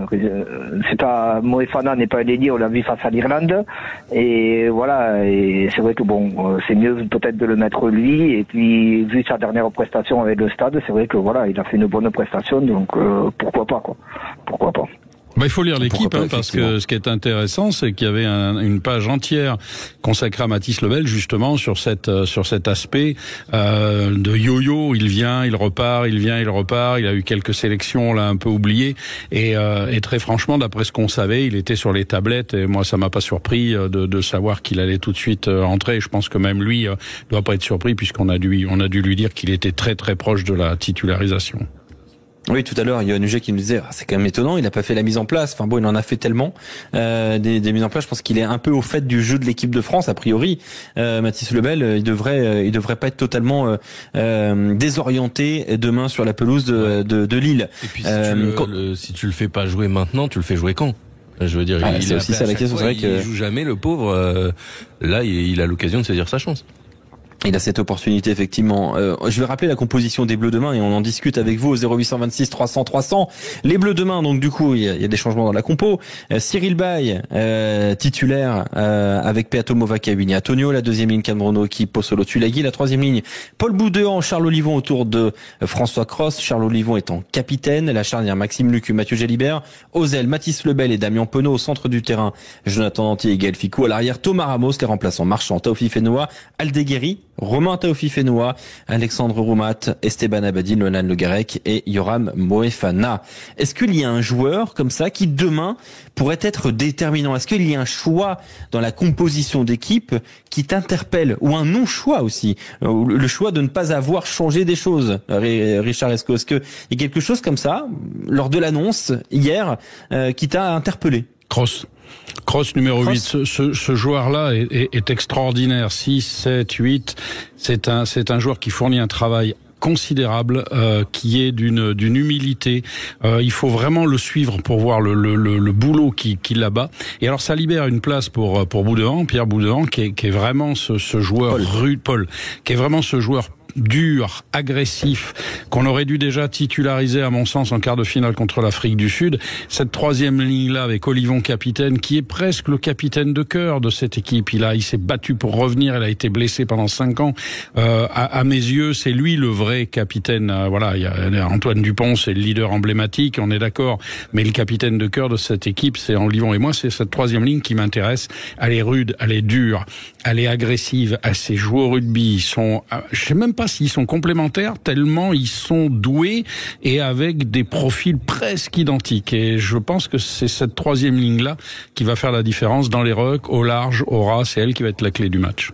C'est pas Moefana n'est pas un ailier, on l'a vu face à l'Irlande, et voilà. Et c'est vrai que bon, c'est mieux peut-être de le mettre lui. Et puis vu sa dernière prestation avec le Stade, c'est vrai que voilà, il a fait une bonne prestation, donc pourquoi pas quoi. Pourquoi pas. Bah, il faut lire l'équipe, parce que ce qui est intéressant, c'est qu'il y avait une page entière consacrée à Mathys Lebel, justement, sur cet aspect de yo-yo. Il vient, il repart, il vient, il repart. Il a eu quelques sélections, on l'a un peu oublié. Et très franchement, d'après ce qu'on savait, il était sur les tablettes. Et moi, ça m'a pas surpris de savoir qu'il allait tout de suite entrer. Je pense que même lui doit pas être surpris, puisqu'on a dû lui dire qu'il était très très proche de la titularisation. Oui, tout à l'heure, il y a un Huget qui nous disait, c'est quand même étonnant, il n'a pas fait la mise en place. Enfin bon, il en a fait tellement des mises en place. Je pense qu'il est un peu au fait du jeu de l'équipe de France, a priori. Mathys Lebel, il devrait pas être totalement désorienté demain sur la pelouse de Lille. Et puis si tu le fais pas jouer maintenant, tu le fais jouer quand? Je veux dire, c'est aussi ça la question. C'est vrai il joue jamais, le pauvre. Là, il a l'occasion de saisir sa chance. Il a cette opportunité, effectivement. Je vais rappeler la composition des Bleus demain et on en discute avec vous au 0826 300 300. Les Bleus demain, donc du coup, il y a des changements dans la compo. Cyril Baye, titulaire, avec Peato Movaca-Vini Antonio, la deuxième ligne Cameron qui Pozzolo Tulagi, la troisième ligne Paul Boudéan, Charles Olivon autour de François Cros, Charles Olivon étant capitaine, la charnière Maxime Lucu, Mathieu Jalibert, Ozel, Mathys Lebel et Damien Penaud, au centre du terrain Jonathan Danty et Gaël Ficou, à l'arrière Thomas Ramos, les remplaçants Marchand, Taofi Fenoa, Aldeguerri, Romain Taofi Fenoa, Alexandre Roumat, Esteban Abadi, Lonan Le Garec et Yoram Moefana. Est-ce qu'il y a un joueur comme ça qui demain pourrait être déterminant? Est-ce qu'il y a un choix dans la composition d'équipe qui t'interpelle, ou un non-choix aussi, le choix de ne pas avoir changé des choses? Richard Esco, est-ce qu'il y a quelque chose comme ça lors de l'annonce hier qui t'a interpellé? Cross numéro 8, ce joueur-là est extraordinaire. 6, 7, 8, c'est un joueur qui fournit un travail considérable, qui est d'une humilité. Il faut vraiment le suivre pour voir le boulot qu'il a-bas. Et alors ça libère une place pour Boudéan, Pierre Boudéan, qui est vraiment ce joueur Paul, qui est vraiment ce joueur dur, agressif, qu'on aurait dû déjà titulariser à mon sens en quart de finale contre l'Afrique du Sud. Cette troisième ligne-là avec Olivon capitaine, qui est presque le capitaine de cœur de cette équipe. Il s'est battu pour revenir, il a été blessé pendant 5 ans. À mes yeux, c'est lui le vrai capitaine. Voilà, il y a Antoine Dupont, c'est le leader emblématique, on est d'accord. Mais le capitaine de cœur de cette équipe, c'est Olivon. Et moi, c'est cette troisième ligne qui m'intéresse. Elle est rude, elle est dure, elle est agressive. Elle sait jouer au rugby. Ils sont, je sais même pas s'ils sont complémentaires, tellement ils sont doués et avec des profils presque identiques. Et je pense que c'est cette troisième ligne-là qui va faire la différence dans les rucks, au large, au ras. C'est elle qui va être la clé du match.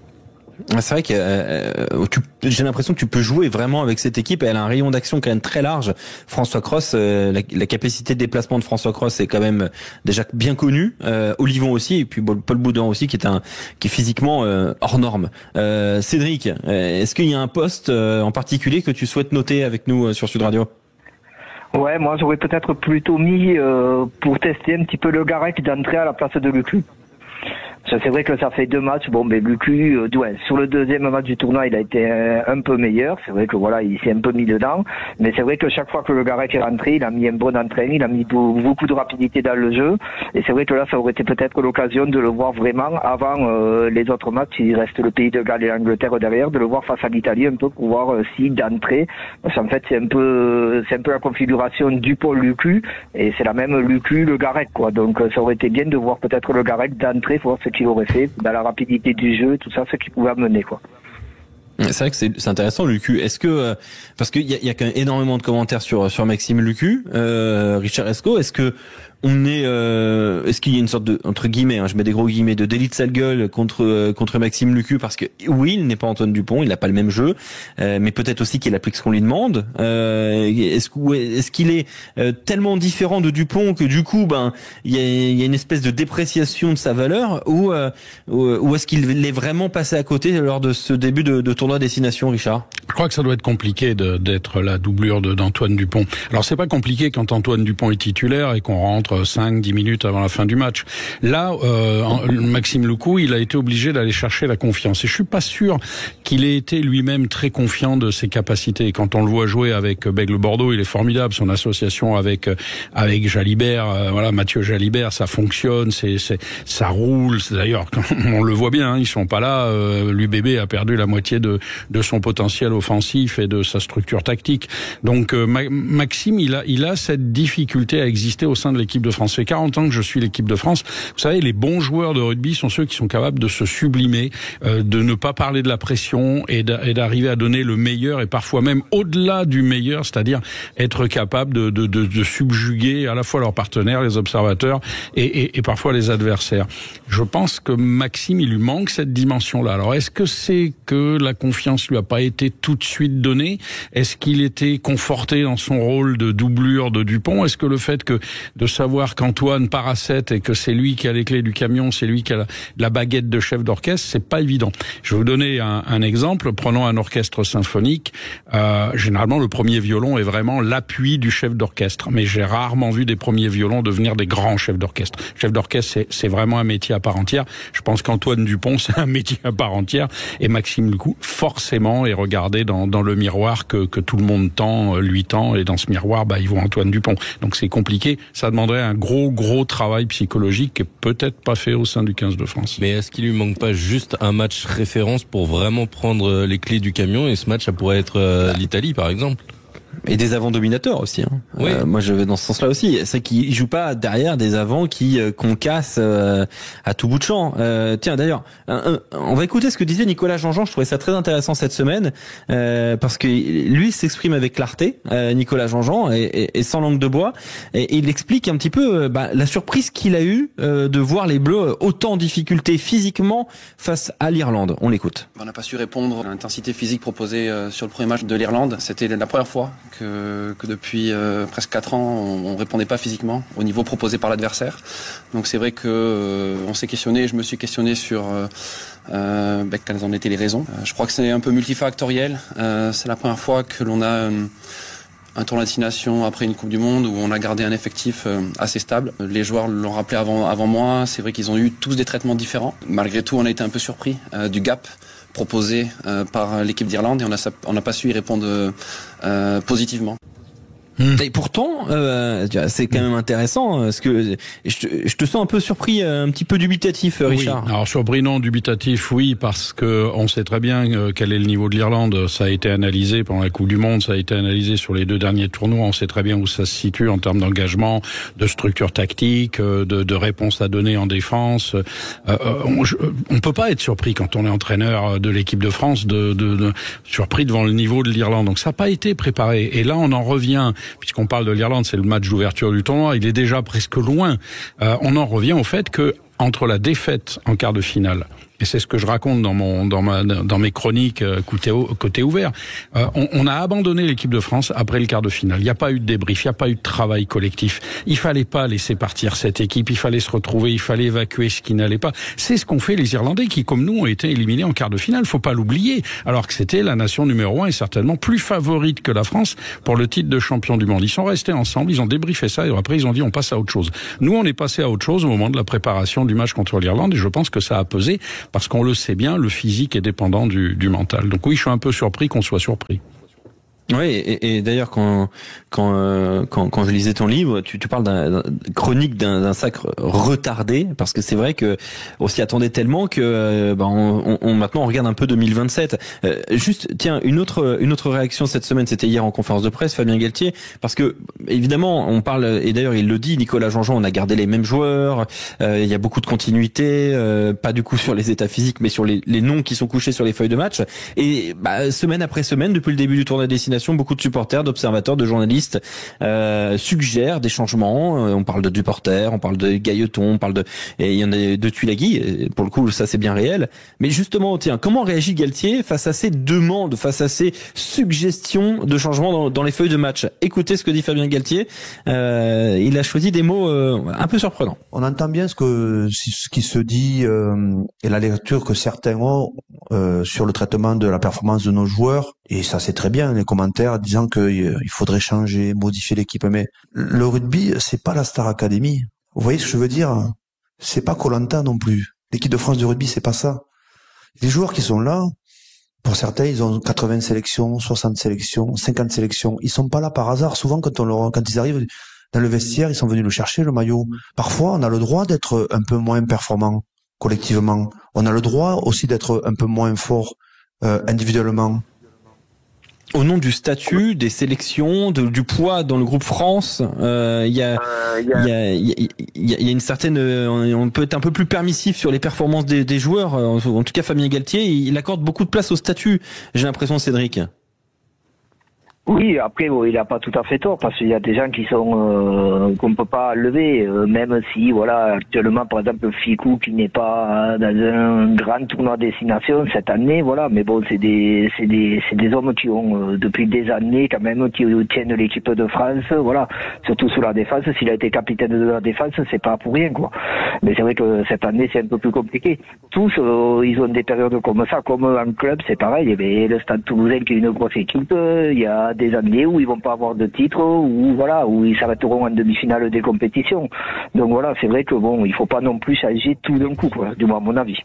C'est vrai que j'ai l'impression que tu peux jouer vraiment avec cette équipe. Elle a un rayon d'action quand même très large. François Cros, la capacité de déplacement de François Cros est quand même déjà bien connue. Olivon aussi, et puis Paul Boudéan aussi, qui est physiquement hors norme. Cédric, est-ce qu'il y a un poste en particulier que tu souhaites noter avec nous sur Sud Radio? Ouais, moi j'aurais peut-être plutôt mis pour tester un petit peu le Garec d'entrée à la place de Lucu. C'est vrai que ça fait 2 matchs. Bon, mais Lucu, sur le deuxième match du tournoi, il a été un peu meilleur. C'est vrai que voilà, il s'est un peu mis dedans. Mais c'est vrai que chaque fois que le Garec est rentré, il a mis un bon entraînement, il a mis beaucoup de rapidité dans le jeu. Et c'est vrai que là, ça aurait été peut-être l'occasion de le voir vraiment avant les autres matchs. Il reste le pays de Galles et l'Angleterre derrière, de le voir face à l'Italie un peu pour voir si d'entrée. Parce qu'en fait, c'est un peu la configuration du Paul Lucu, et c'est la même Lucu, le Garec, quoi. Donc, ça aurait été bien de voir peut-être le Garec d'entrée, pour voir ce qu'il aurait fait dans la rapidité du jeu, tout ça, ce qu'il pouvait amener, quoi. C'est vrai que c'est intéressant, Lucu. Est-ce que parce qu'il y a quand même énormément de commentaires sur Maxime Lucu, Richard Esco, est-ce que est-ce qu'il y a une sorte de, entre guillemets, je mets des gros guillemets, de délit de sale gueule contre Maxime Lucu, parce que oui, il n'est pas Antoine Dupont, il n'a pas le même jeu, mais peut-être aussi qu'il applique ce qu'on lui demande. Est-ce qu'il est tellement différent de Dupont que du coup, il y a une espèce de dépréciation de sa valeur, ou est-ce qu'il est vraiment passé à côté lors de ce début de tournoi destination, Richard? Je crois que ça doit être compliqué d'être la doublure d'Antoine Dupont. Alors c'est pas compliqué quand Antoine Dupont est titulaire et qu'on rentre 5-10 minutes avant la fin du match. Là, Maxime Lucu, il a été obligé d'aller chercher la confiance. Et je suis pas sûr qu'il ait été lui-même très confiant de ses capacités. Quand on le voit jouer avec Bègle Bordeaux, il est formidable. Son association avec Jalibert, Mathieu Jalibert, ça fonctionne, ça roule. D'ailleurs, on le voit bien, ils sont pas là. L'UBB a perdu la moitié de son potentiel offensif et de sa structure tactique. Donc Maxime, il a cette difficulté à exister au sein de l'équipe de France. Ça fait 40 ans que je suis l'équipe de France. Vous savez, les bons joueurs de rugby sont ceux qui sont capables de se sublimer, de ne pas parler de la pression et d'arriver à donner le meilleur et parfois même au-delà du meilleur, c'est-à-dire être capable de subjuguer à la fois leurs partenaires, les observateurs et parfois les adversaires. Je pense que Maxime, il lui manque cette dimension-là. Alors, est-ce que c'est que la confiance lui a pas été tout de suite donnée? Est-ce qu'il était conforté dans son rôle de doublure de Dupont? Est-ce que le fait de savoir qu'Antoine part à 7 et que c'est lui qui a les clés du camion, c'est lui qui a la baguette de chef d'orchestre, c'est pas évident. Je vais vous donner un exemple. Prenons un orchestre symphonique. Généralement, le premier violon est vraiment l'appui du chef d'orchestre. Mais j'ai rarement vu des premiers violons devenir des grands chefs d'orchestre. Chef d'orchestre, c'est vraiment un métier à part entière. Je pense qu'Antoine Dupont, c'est un métier à part entière. Et Maxime Lucu, forcément, est regardé dans le miroir que tout le monde lui tend. Et dans ce miroir, il voit Antoine Dupont. Donc c'est compliqué. Ça demanderait un gros travail psychologique qui est peut-être pas fait au sein du 15 de France. Mais est-ce qu'il lui manque pas juste un match référence pour vraiment prendre les clés du camion? Et ce match, ça pourrait être l'Italie, par exemple. Et des avants dominateurs aussi. Oui. Moi, je vais dans ce sens-là aussi. C'est qu'ils jouent pas derrière des avants qui concassent à tout bout de champ. Tiens, d'ailleurs, on va écouter ce que disait Nicolas Jean-Jean. Je trouvais ça très intéressant cette semaine parce que lui s'exprime avec clarté, Nicolas Jean-Jean, et sans langue de bois. Et il explique un petit peu la surprise qu'il a eue de voir les Bleus autant en difficulté physiquement face à l'Irlande. On l'écoute. On n'a pas su répondre à l'intensité physique proposée sur le premier match de l'Irlande. C'était la première fois que depuis presque 4 ans, on répondait pas physiquement au niveau proposé par l'adversaire. Donc c'est vrai que on s'est questionné, je me suis questionné sur quelles en étaient les raisons. Je crois que c'est un peu multifactoriel. C'est la première fois que l'on a un tournoi de destination après une Coupe du Monde où on a gardé un effectif assez stable. Les joueurs l'ont rappelé avant moi, c'est vrai qu'ils ont eu tous des traitements différents. Malgré tout, on a été un peu surpris du gap proposé par l'équipe d'Irlande et on n'a pas su y répondre positivement. Et pourtant, c'est quand même intéressant, parce que je te sens un peu surpris, un petit peu dubitatif, Richard. Oui. Alors surpris non, dubitatif oui, parce que on sait très bien quel est le niveau de l'Irlande. Ça a été analysé pendant la Coupe du Monde, ça a été analysé sur les 2 derniers tournois. On sait très bien où ça se situe en termes d'engagement, de structure tactique, de réponse à donner en défense. On peut pas être surpris quand on est entraîneur de l'équipe de France, de surpris devant le niveau de l'Irlande. Donc ça n'a pas été préparé. Et là, on en revient. Puisqu'on parle de l'Irlande, c'est le match d'ouverture du tournoi, il est déjà presque loin. On en revient au fait que entre la défaite en quart de finale, et c'est ce que je raconte dans mes chroniques côté ouvert, on a abandonné l'équipe de France après le quart de finale. Il n'y a pas eu de débrief, il n'y a pas eu de travail collectif. Il fallait pas laisser partir cette équipe, il fallait se retrouver, il fallait évacuer ce qui n'allait pas. C'est ce qu'ont fait les Irlandais qui, comme nous, ont été éliminés en quart de finale. Faut pas l'oublier. Alors que c'était la nation numéro 1 et certainement plus favorite que la France pour le titre de champion du monde. Ils sont restés ensemble, ils ont débriefé ça et après ils ont dit on passe à autre chose. Nous, on est passé à autre chose au moment de la préparation du match contre l'Irlande et je pense que ça a pesé. Parce qu'on le sait bien, le physique est dépendant du mental. Donc oui, je suis un peu surpris qu'on soit surpris. Oui, et d'ailleurs quand je lisais ton livre, tu parles d'un chronique d'un sacre retardé, parce que c'est vrai que on s'y attendait tellement que maintenant on regarde un peu 2027. Juste tiens, une autre réaction cette semaine, c'était hier en conférence de presse, Fabien Galtier, parce que évidemment on parle, et d'ailleurs il le dit, Nicolas Jean-Jean, on a gardé les mêmes joueurs, il y a beaucoup de continuité, pas du coup sur les états physiques mais sur les noms qui sont couchés sur les feuilles de match, et semaine après semaine depuis le début du tournoi des destination, prolongation, beaucoup de supporters, d'observateurs, de journalistes suggèrent des changements. On parle de Duporter, on parle de Gailleton, et il y en a de Tuilagi. Pour le coup, ça c'est bien réel. Mais justement, tiens, comment réagit Galtier face à ces demandes, face à ces suggestions de changements dans les feuilles de match? Écoutez ce que dit Fabien Galtier. Il a choisi des mots un peu surprenants. On entend bien ce qui se dit et la lecture que certains ont sur le traitement de la performance de nos joueurs. Et ça, c'est très bien, les commentaires disant qu'il faudrait changer, modifier l'équipe. Mais le rugby, c'est pas la Star Academy. Vous voyez ce que je veux dire? C'est pas Koh-Lanta non plus. L'équipe de France du rugby, c'est pas ça. Les joueurs qui sont là, pour certains, ils ont 80 sélections, 60 sélections, 50 sélections. Ils sont pas là par hasard. Souvent, quand ils arrivent dans le vestiaire, ils sont venus le chercher, le maillot. Parfois, on a le droit d'être un peu moins performant collectivement. On a le droit aussi d'être un peu moins fort individuellement. Au nom du statut, des sélections, du poids dans le groupe France, il y a une certaine, on peut être un peu plus permissif sur les performances des joueurs. En tout cas, Fabien Galtier, il accorde beaucoup de place au statut. J'ai l'impression, Cédric. Oui, après il a pas tout à fait tort parce qu'il y a des gens qui sont qu'on peut pas lever, même si voilà actuellement par exemple Ficou qui n'est pas dans un grand tournoi destination cette année, voilà, mais bon c'est des hommes qui ont depuis des années quand même qui tiennent l'équipe de France, voilà, surtout sous la défense. S'il a été capitaine de la défense, c'est pas pour rien quoi. Mais c'est vrai que cette année c'est un peu plus compliqué. Tous ils ont des périodes comme ça, comme en club c'est pareil. Et le Stade Toulousain qui est une grosse équipe, il y a des années où ils vont pas avoir de titre, où ils s'arrêteront en demi-finale des compétitions. Donc voilà, c'est vrai que bon, il faut pas non plus changer tout d'un coup, quoi, du moins à mon avis.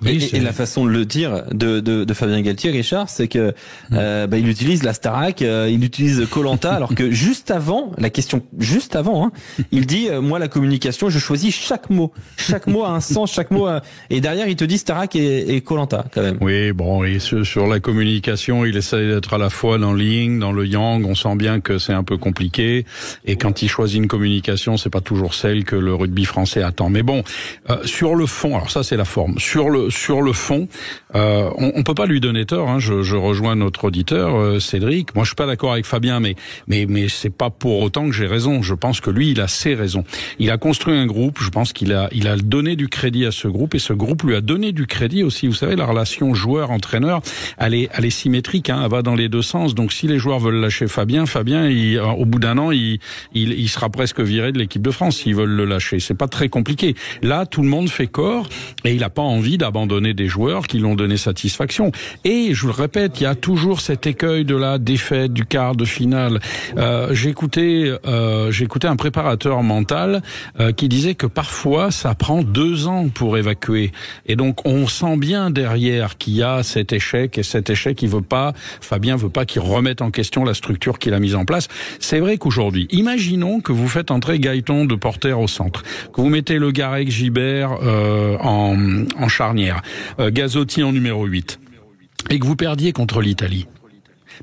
Oui, et la façon de le dire de Fabien Galtier, Richard, c'est que il utilise la Starac, il utilise Koh-Lanta, alors que juste avant, il dit moi la communication, je choisis chaque mot a un sens, chaque mot et derrière il te dit Starac et Koh-Lanta quand même. Oui, bon, et sur la communication, il essaie d'être à la fois dans le yin, dans le yang. On sent bien que c'est un peu compliqué, et quand il choisit une communication, c'est pas toujours celle que le rugby français attend. Mais bon, sur le fond, alors ça c'est la forme. Sur le fond, on peut pas lui donner tort. Hein. Je rejoins notre auditeur Cédric. Moi, je suis pas d'accord avec Fabien, mais c'est pas pour autant que j'ai raison. Je pense que lui, il a ses raisons. Il a construit un groupe. Je pense qu'il a donné du crédit à ce groupe, et ce groupe lui a donné du crédit aussi. Vous savez, la relation joueur-entraîneur, elle est symétrique. Hein. Elle va dans les deux sens. Donc, si les joueurs veulent lâcher Fabien, au bout d'un an, il sera presque viré de l'équipe de France s'ils veulent le lâcher. C'est pas très compliqué. Là, tout le monde fait corps, et il a pas envie d'abandonner des joueurs qui l'ont donné satisfaction. Et je vous le répète, il y a toujours cet écueil de la défaite, du quart de finale. J'ai écouté un préparateur mental qui disait que parfois ça prend 2 ans pour évacuer. Et donc on sent bien derrière qu'il y a cet échec, et cet échec Fabien veut pas qu'il remette en question la structure qu'il a mise en place. C'est vrai qu'aujourd'hui, imaginons que vous faites entrer Gailleton de Porter au centre, que vous mettez Le Garec Gibert en charnière, Gazzotti en numéro 8, et que vous perdiez contre l'Italie.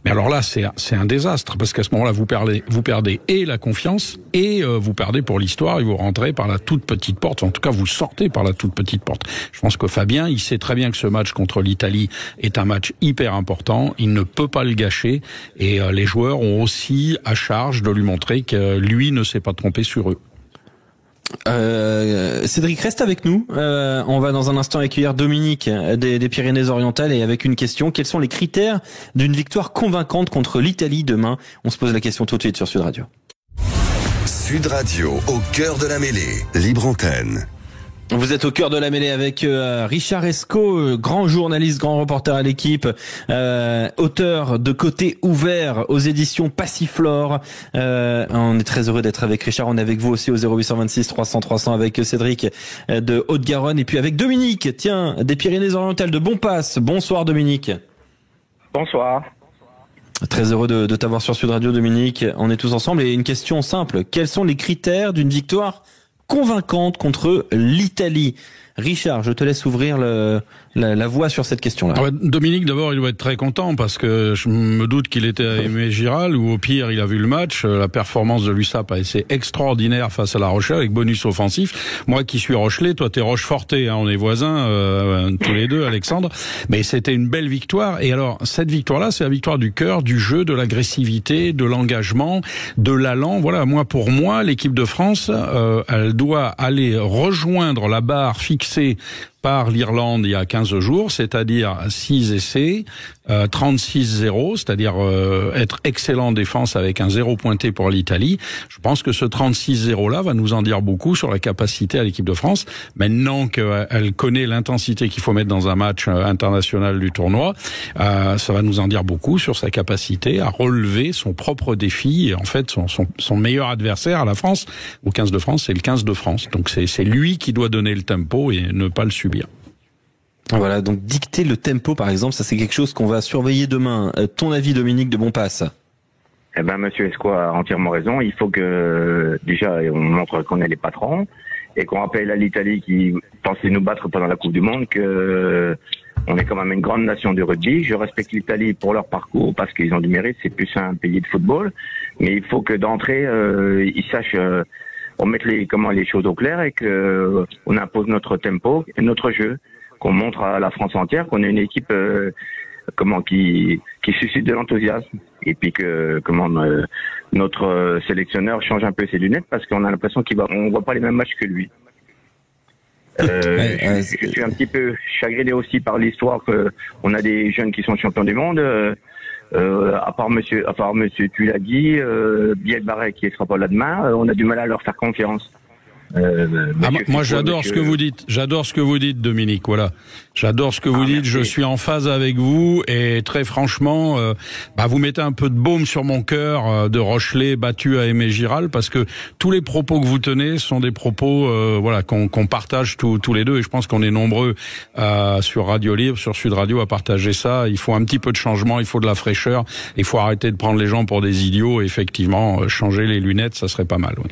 Mais alors là, c'est un désastre, parce qu'à ce moment-là, vous perdez et la confiance, et vous perdez pour l'histoire, et vous rentrez par la toute petite porte. En tout cas, vous sortez par la toute petite porte. Je pense que Fabien, il sait très bien que ce match contre l'Italie est un match hyper important. Il ne peut pas le gâcher, et les joueurs ont aussi à charge de lui montrer que lui ne s'est pas trompé sur eux. Cédric, reste avec nous. On va dans un instant accueillir Dominique des Pyrénées-Orientales, et avec une question: quels sont les critères d'une victoire convaincante contre l'Italie demain? On se pose la question tout de suite sur Sud Radio. Sud Radio, au cœur de la mêlée, libre antenne. Vous êtes au cœur de la mêlée avec Richard Escaut, grand journaliste, grand reporter à l'équipe, auteur de Côté ouvert aux éditions Passiflore. On est très heureux d'être avec Richard. On est avec vous aussi au 0826 300 300 avec Cédric de Haute-Garonne, et puis avec Dominique, tiens, des Pyrénées-Orientales de Bonpass. Bonsoir Dominique. Bonsoir. Très heureux de t'avoir sur Sud Radio, Dominique. On est tous ensemble, et une question simple: quels sont les critères d'une victoire convaincante contre l'Italie. Richard, je te laisse ouvrir la voie sur cette question-là. Ah ouais, Dominique, d'abord, il doit être très content parce que je me doute qu'il était à Aimé Giral ou au pire, il a vu le match. La performance de l'USAP a été extraordinaire face à La Rochelle avec bonus offensif. Moi qui suis Rochelais, toi t'es Rochefortais, hein, on est voisins tous les deux, Alexandre. Mais c'était une belle victoire. Et alors, cette victoire-là, c'est la victoire du cœur, du jeu, de l'agressivité, de l'engagement, de l'allant. Voilà, pour moi, l'équipe de France, elle doit aller rejoindre la barre fixée par l'Irlande il y a 15 jours, c'est-à-dire 6 essais, 36-0, c'est-à-dire être excellent en défense avec un 0 pointé pour l'Italie. Je pense que ce 36-0-là va nous en dire beaucoup sur la capacité à l'équipe de France. Maintenant qu'elle connaît l'intensité qu'il faut mettre dans un match international du tournoi, ça va nous en dire beaucoup sur sa capacité à relever son propre défi. Et en fait, son meilleur adversaire à la France, au 15 de France, c'est le 15 de France. Donc c'est lui qui doit donner le tempo et ne pas le subir. Voilà, donc dicter le tempo, par exemple, ça c'est quelque chose qu'on va surveiller demain. Ton avis, Dominique de Bonpasse? Eh ben, Monsieur Esco a entièrement raison. Il faut que, déjà, on montre qu'on est les patrons et qu'on rappelle à l'Italie qui pensait nous battre pendant la Coupe du Monde que on est quand même une grande nation du rugby. Je respecte l'Italie pour leur parcours parce qu'ils ont du mérite. C'est plus un pays de football. Mais il faut que d'entrée, ils sachent, on mette les choses au clair et que on impose notre tempo et notre jeu. Qu'on montre à la France entière qu'on est une équipe qui suscite de l'enthousiasme et puis que notre sélectionneur change un peu ses lunettes parce qu'on a l'impression on voit pas les mêmes matchs que lui. Je suis un petit peu chagriné aussi par l'histoire qu'on a des jeunes qui sont champions du monde. À part monsieur, tu l'as dit, Biel Barret qui ne sera pas là demain, on a du mal à leur faire confiance. Moi j'adore ce que vous dites. J'adore ce que vous dites, Dominique. Voilà, j'adore ce que vous dites. Merci. Je suis en phase avec vous et très franchement, vous mettez un peu de baume sur mon cœur de Rochelais battu à Aimé Giral parce que tous les propos que vous tenez sont des propos qu'on partage tous les deux et je pense qu'on est nombreux sur Radio Libre, sur Sud Radio à partager ça. Il faut un petit peu de changement, il faut de la fraîcheur, il faut arrêter de prendre les gens pour des idiots. Et effectivement, changer les lunettes, ça serait pas mal. Oui.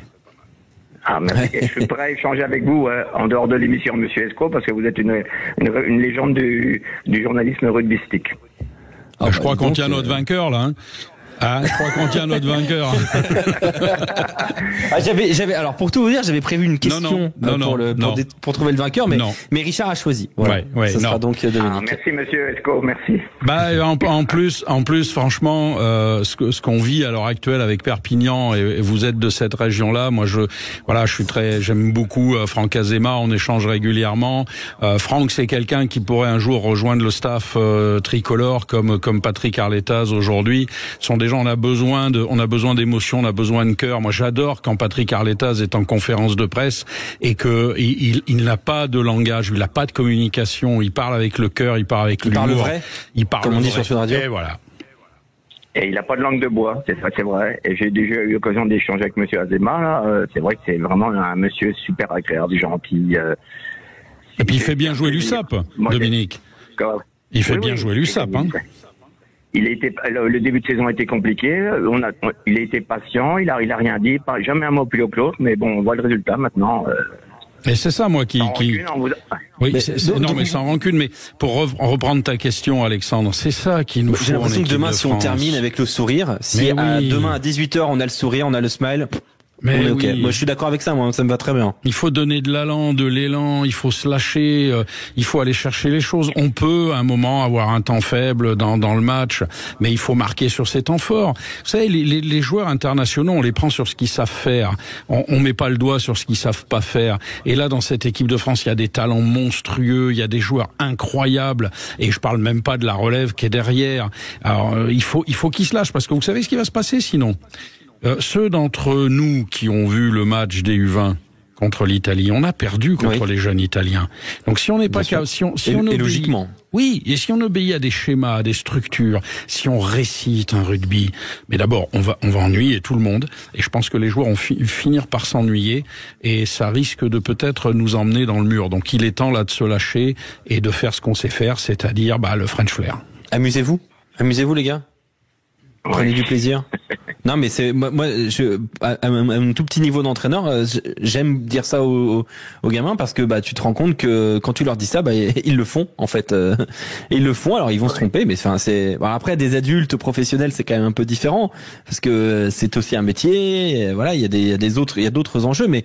Ah, merci. Je suis prêt à échanger avec vous en dehors de l'émission, Monsieur Esco, parce que vous êtes une légende du journalisme rugbystique. Je crois qu'on tient notre vainqueur là. Je crois qu'on tient notre vainqueur. Alors pour tout vous dire, j'avais prévu une question pour trouver le vainqueur, mais Richard a choisi. Voilà. Ça sera donc Dominique. Merci Monsieur Esco, merci. En plus, franchement, ce qu'on vit à l'heure actuelle avec Perpignan et vous êtes de cette région-là, moi j'aime beaucoup Franck Azema, on échange régulièrement. Franck, c'est quelqu'un qui pourrait un jour rejoindre le staff tricolore comme Patrick Arletaz aujourd'hui. Ce sont des gens, on a besoin d'émotion, on a besoin de cœur. Moi, j'adore quand Patrick Arletaz est en conférence de presse et que il n'a pas de langage, il n'a pas de communication, il parle avec le cœur, il parle avec l'humour. Il parle vrai. Il parle comme on dit sur Sud Radio. Et voilà. Et il n'a pas de langue de bois, c'est vrai. Et j'ai déjà eu l'occasion d'échanger avec Monsieur Azema, là. C'est vrai que c'est vraiment un monsieur super agréable, gentil. Et puis il fait bien jouer l'USAP, Dominique. Il fait bien jouer l'USAP, hein. Le début de saison a été compliqué. Il a été patient. Il a rien dit. Jamais un mot plus haut que l'autre. Mais bon, on voit le résultat maintenant. Et c'est ça, moi, Oui, mais sans rancune. Mais pour reprendre ta question, Alexandre, c'est ça qui nous faut. J'ai l'impression que demain, si on termine avec le sourire, demain à 18h, on a le sourire, on a le smile. Mais okay. Moi, je suis d'accord avec ça. Moi, ça me va très bien. Il faut donner de l'élan. Il faut se lâcher. Il faut aller chercher les choses. On peut, à un moment, avoir un temps faible dans le match, mais il faut marquer sur ces temps forts. Vous savez, les joueurs internationaux, on les prend sur ce qu'ils savent faire. On met pas le doigt sur ce qu'ils savent pas faire. Et là, dans cette équipe de France, il y a des talents monstrueux. Il y a des joueurs incroyables. Et je parle même pas de la relève qui est derrière. Alors, il faut qu'ils se lâchent parce que vous savez ce qui va se passer sinon. Ceux d'entre nous qui ont vu le match des U20 contre l'Italie, on a perdu contre les jeunes Italiens. Donc si on n'est pas logiquement. Oui, et si on obéit à des schémas, à des structures, si on récite un rugby, mais d'abord on va ennuyer tout le monde. Et je pense que les joueurs vont finir par s'ennuyer et ça risque de peut-être nous emmener dans le mur. Donc il est temps là de se lâcher et de faire ce qu'on sait faire, c'est-à-dire le French flair. Amusez-vous les gars. Prenez du plaisir. Non, mais c'est moi, à un tout petit niveau d'entraîneur, j'aime dire ça aux gamins parce que tu te rends compte que quand tu leur dis ça, ils le font en fait. Ils le font. Alors ils vont se tromper, mais c'est après des adultes professionnels, c'est quand même un peu différent parce que c'est aussi un métier. Voilà, il y a d'autres enjeux, mais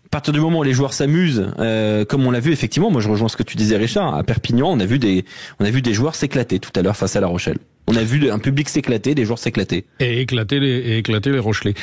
à partir du moment où les joueurs s'amusent, comme on l'a vu effectivement, moi je rejoins ce que tu disais Richard, à Perpignan, on a vu des joueurs s'éclater tout à l'heure face à La Rochelle. On a vu un public s'éclater, des joueurs s'éclater. Et éclater les Rochelais.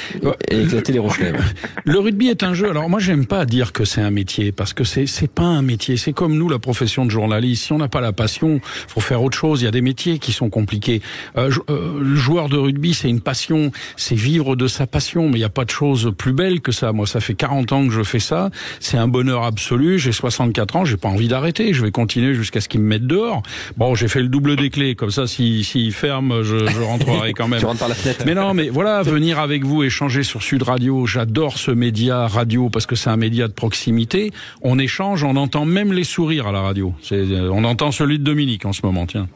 Et éclater les Rochelais. Ouais. Le rugby est un jeu. Alors moi, j'aime pas dire que c'est un métier parce que c'est pas un métier. C'est comme nous, la profession de journaliste. Si on n'a pas la passion, faut faire autre chose. Il y a des métiers qui sont compliqués. Le joueur de rugby, c'est une passion. C'est vivre de sa passion. Mais il y a pas de chose plus belle que ça. Moi, ça fait 40 ans que je fais ça. C'est un bonheur absolu. J'ai 64 ans. J'ai pas envie d'arrêter. Je vais continuer jusqu'à ce qu'ils me mettent dehors. Bon, j'ai fait le double des clés. Comme ça, si ferme, je rentrerai quand même. Tu rentres par la fenêtre. Mais non, mais voilà, venir avec vous, échanger sur Sud Radio. J'adore ce média radio parce que c'est un média de proximité. On échange, on entend même les sourires à la radio. On entend celui de Dominique en ce moment, tiens.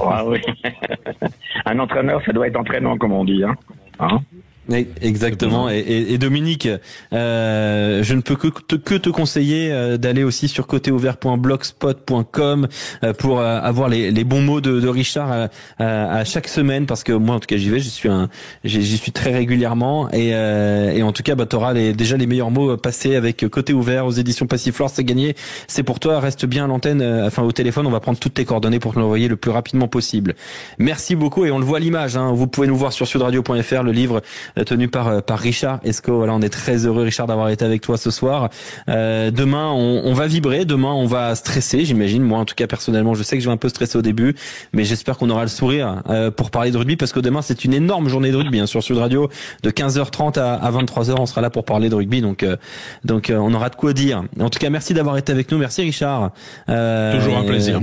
Ah oui. Un entraîneur, ça doit être entraînant, comme on dit, hein. Exactement. Et Dominique, je ne peux que te conseiller d'aller aussi sur côtéouvert.blogspot.com pour avoir les bons mots de Richard à chaque semaine, parce que moi en tout cas j'y vais, j'y suis très régulièrement et en tout cas t'auras déjà les meilleurs mots passés avec Côté Ouvert aux éditions Passiflore. C'est gagné, c'est pour toi. Reste bien à l'antenne, au téléphone, on va prendre toutes tes coordonnées pour te l'envoyer le plus rapidement possible. Merci beaucoup et on le voit à l'image, hein. Vous pouvez nous voir sur sudradio.fr, le livre tenu par Richard Esco. Voilà, on est très heureux, Richard, d'avoir été avec toi ce soir. Demain, on va vibrer. Demain, on va stresser, j'imagine. Moi, en tout cas, personnellement, je sais que je vais un peu stresser au début, mais j'espère qu'on aura le sourire pour parler de rugby, parce que demain, c'est une énorme journée de rugby, hein, sur Sud Radio, de 15h30 à 23h. On sera là pour parler de rugby, donc on aura de quoi dire. En tout cas, merci d'avoir été avec nous. Merci, Richard. Toujours un plaisir.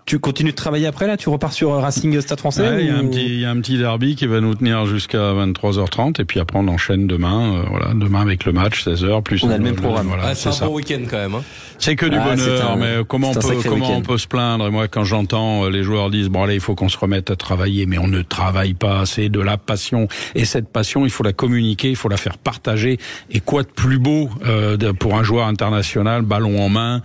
Tu continues de travailler après, là? Tu repars sur Racing Stade Français? Ouais, il y a un petit derby qui va nous tenir jusqu'à 23h30, et puis après on enchaîne demain, demain avec le match, 16h, plus... On a le même programme. Voilà, c'est un bon week-end quand même, hein. C'est que du bonheur, mais comment on peut se plaindre? Et moi, quand j'entends les joueurs dire, bon allez, il faut qu'on se remette à travailler, mais on ne travaille pas, c'est de la passion. Et cette passion, il faut la communiquer, il faut la faire partager. Et quoi de plus beau pour un joueur international, ballon en main,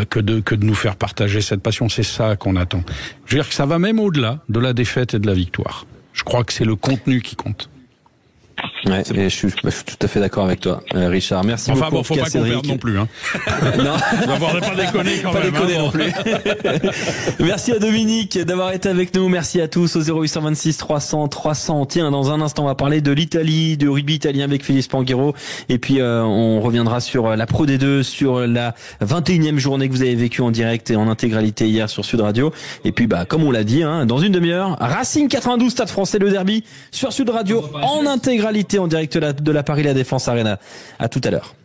que de nous faire partager cette passion? C'est ça qu'on attend. Je veux dire que ça va même au-delà de la défaite et de la victoire. Je crois que c'est le contenu qui compte. Ouais, je suis tout à fait d'accord avec toi, Richard. Merci beaucoup. Enfin bon, faut pas qu'on perde non plus, hein. Non. On va pas déconner quand même. Pas déconner non plus. Merci à Dominique d'avoir été avec nous. Merci à tous au 0826 300 300. Tiens, dans un instant, on va parler de l'Italie, du rugby italien avec Philippe Spanghero. Et puis, on reviendra sur la Pro D2, sur la 21e journée que vous avez vécue en direct et en intégralité hier sur Sud Radio. Et puis, comme on l'a dit, hein, dans une demi-heure, Racing 92, Stade Français, le derby sur Sud Radio en intégralité en direct de la Paris La Défense Arena. À tout à l'heure.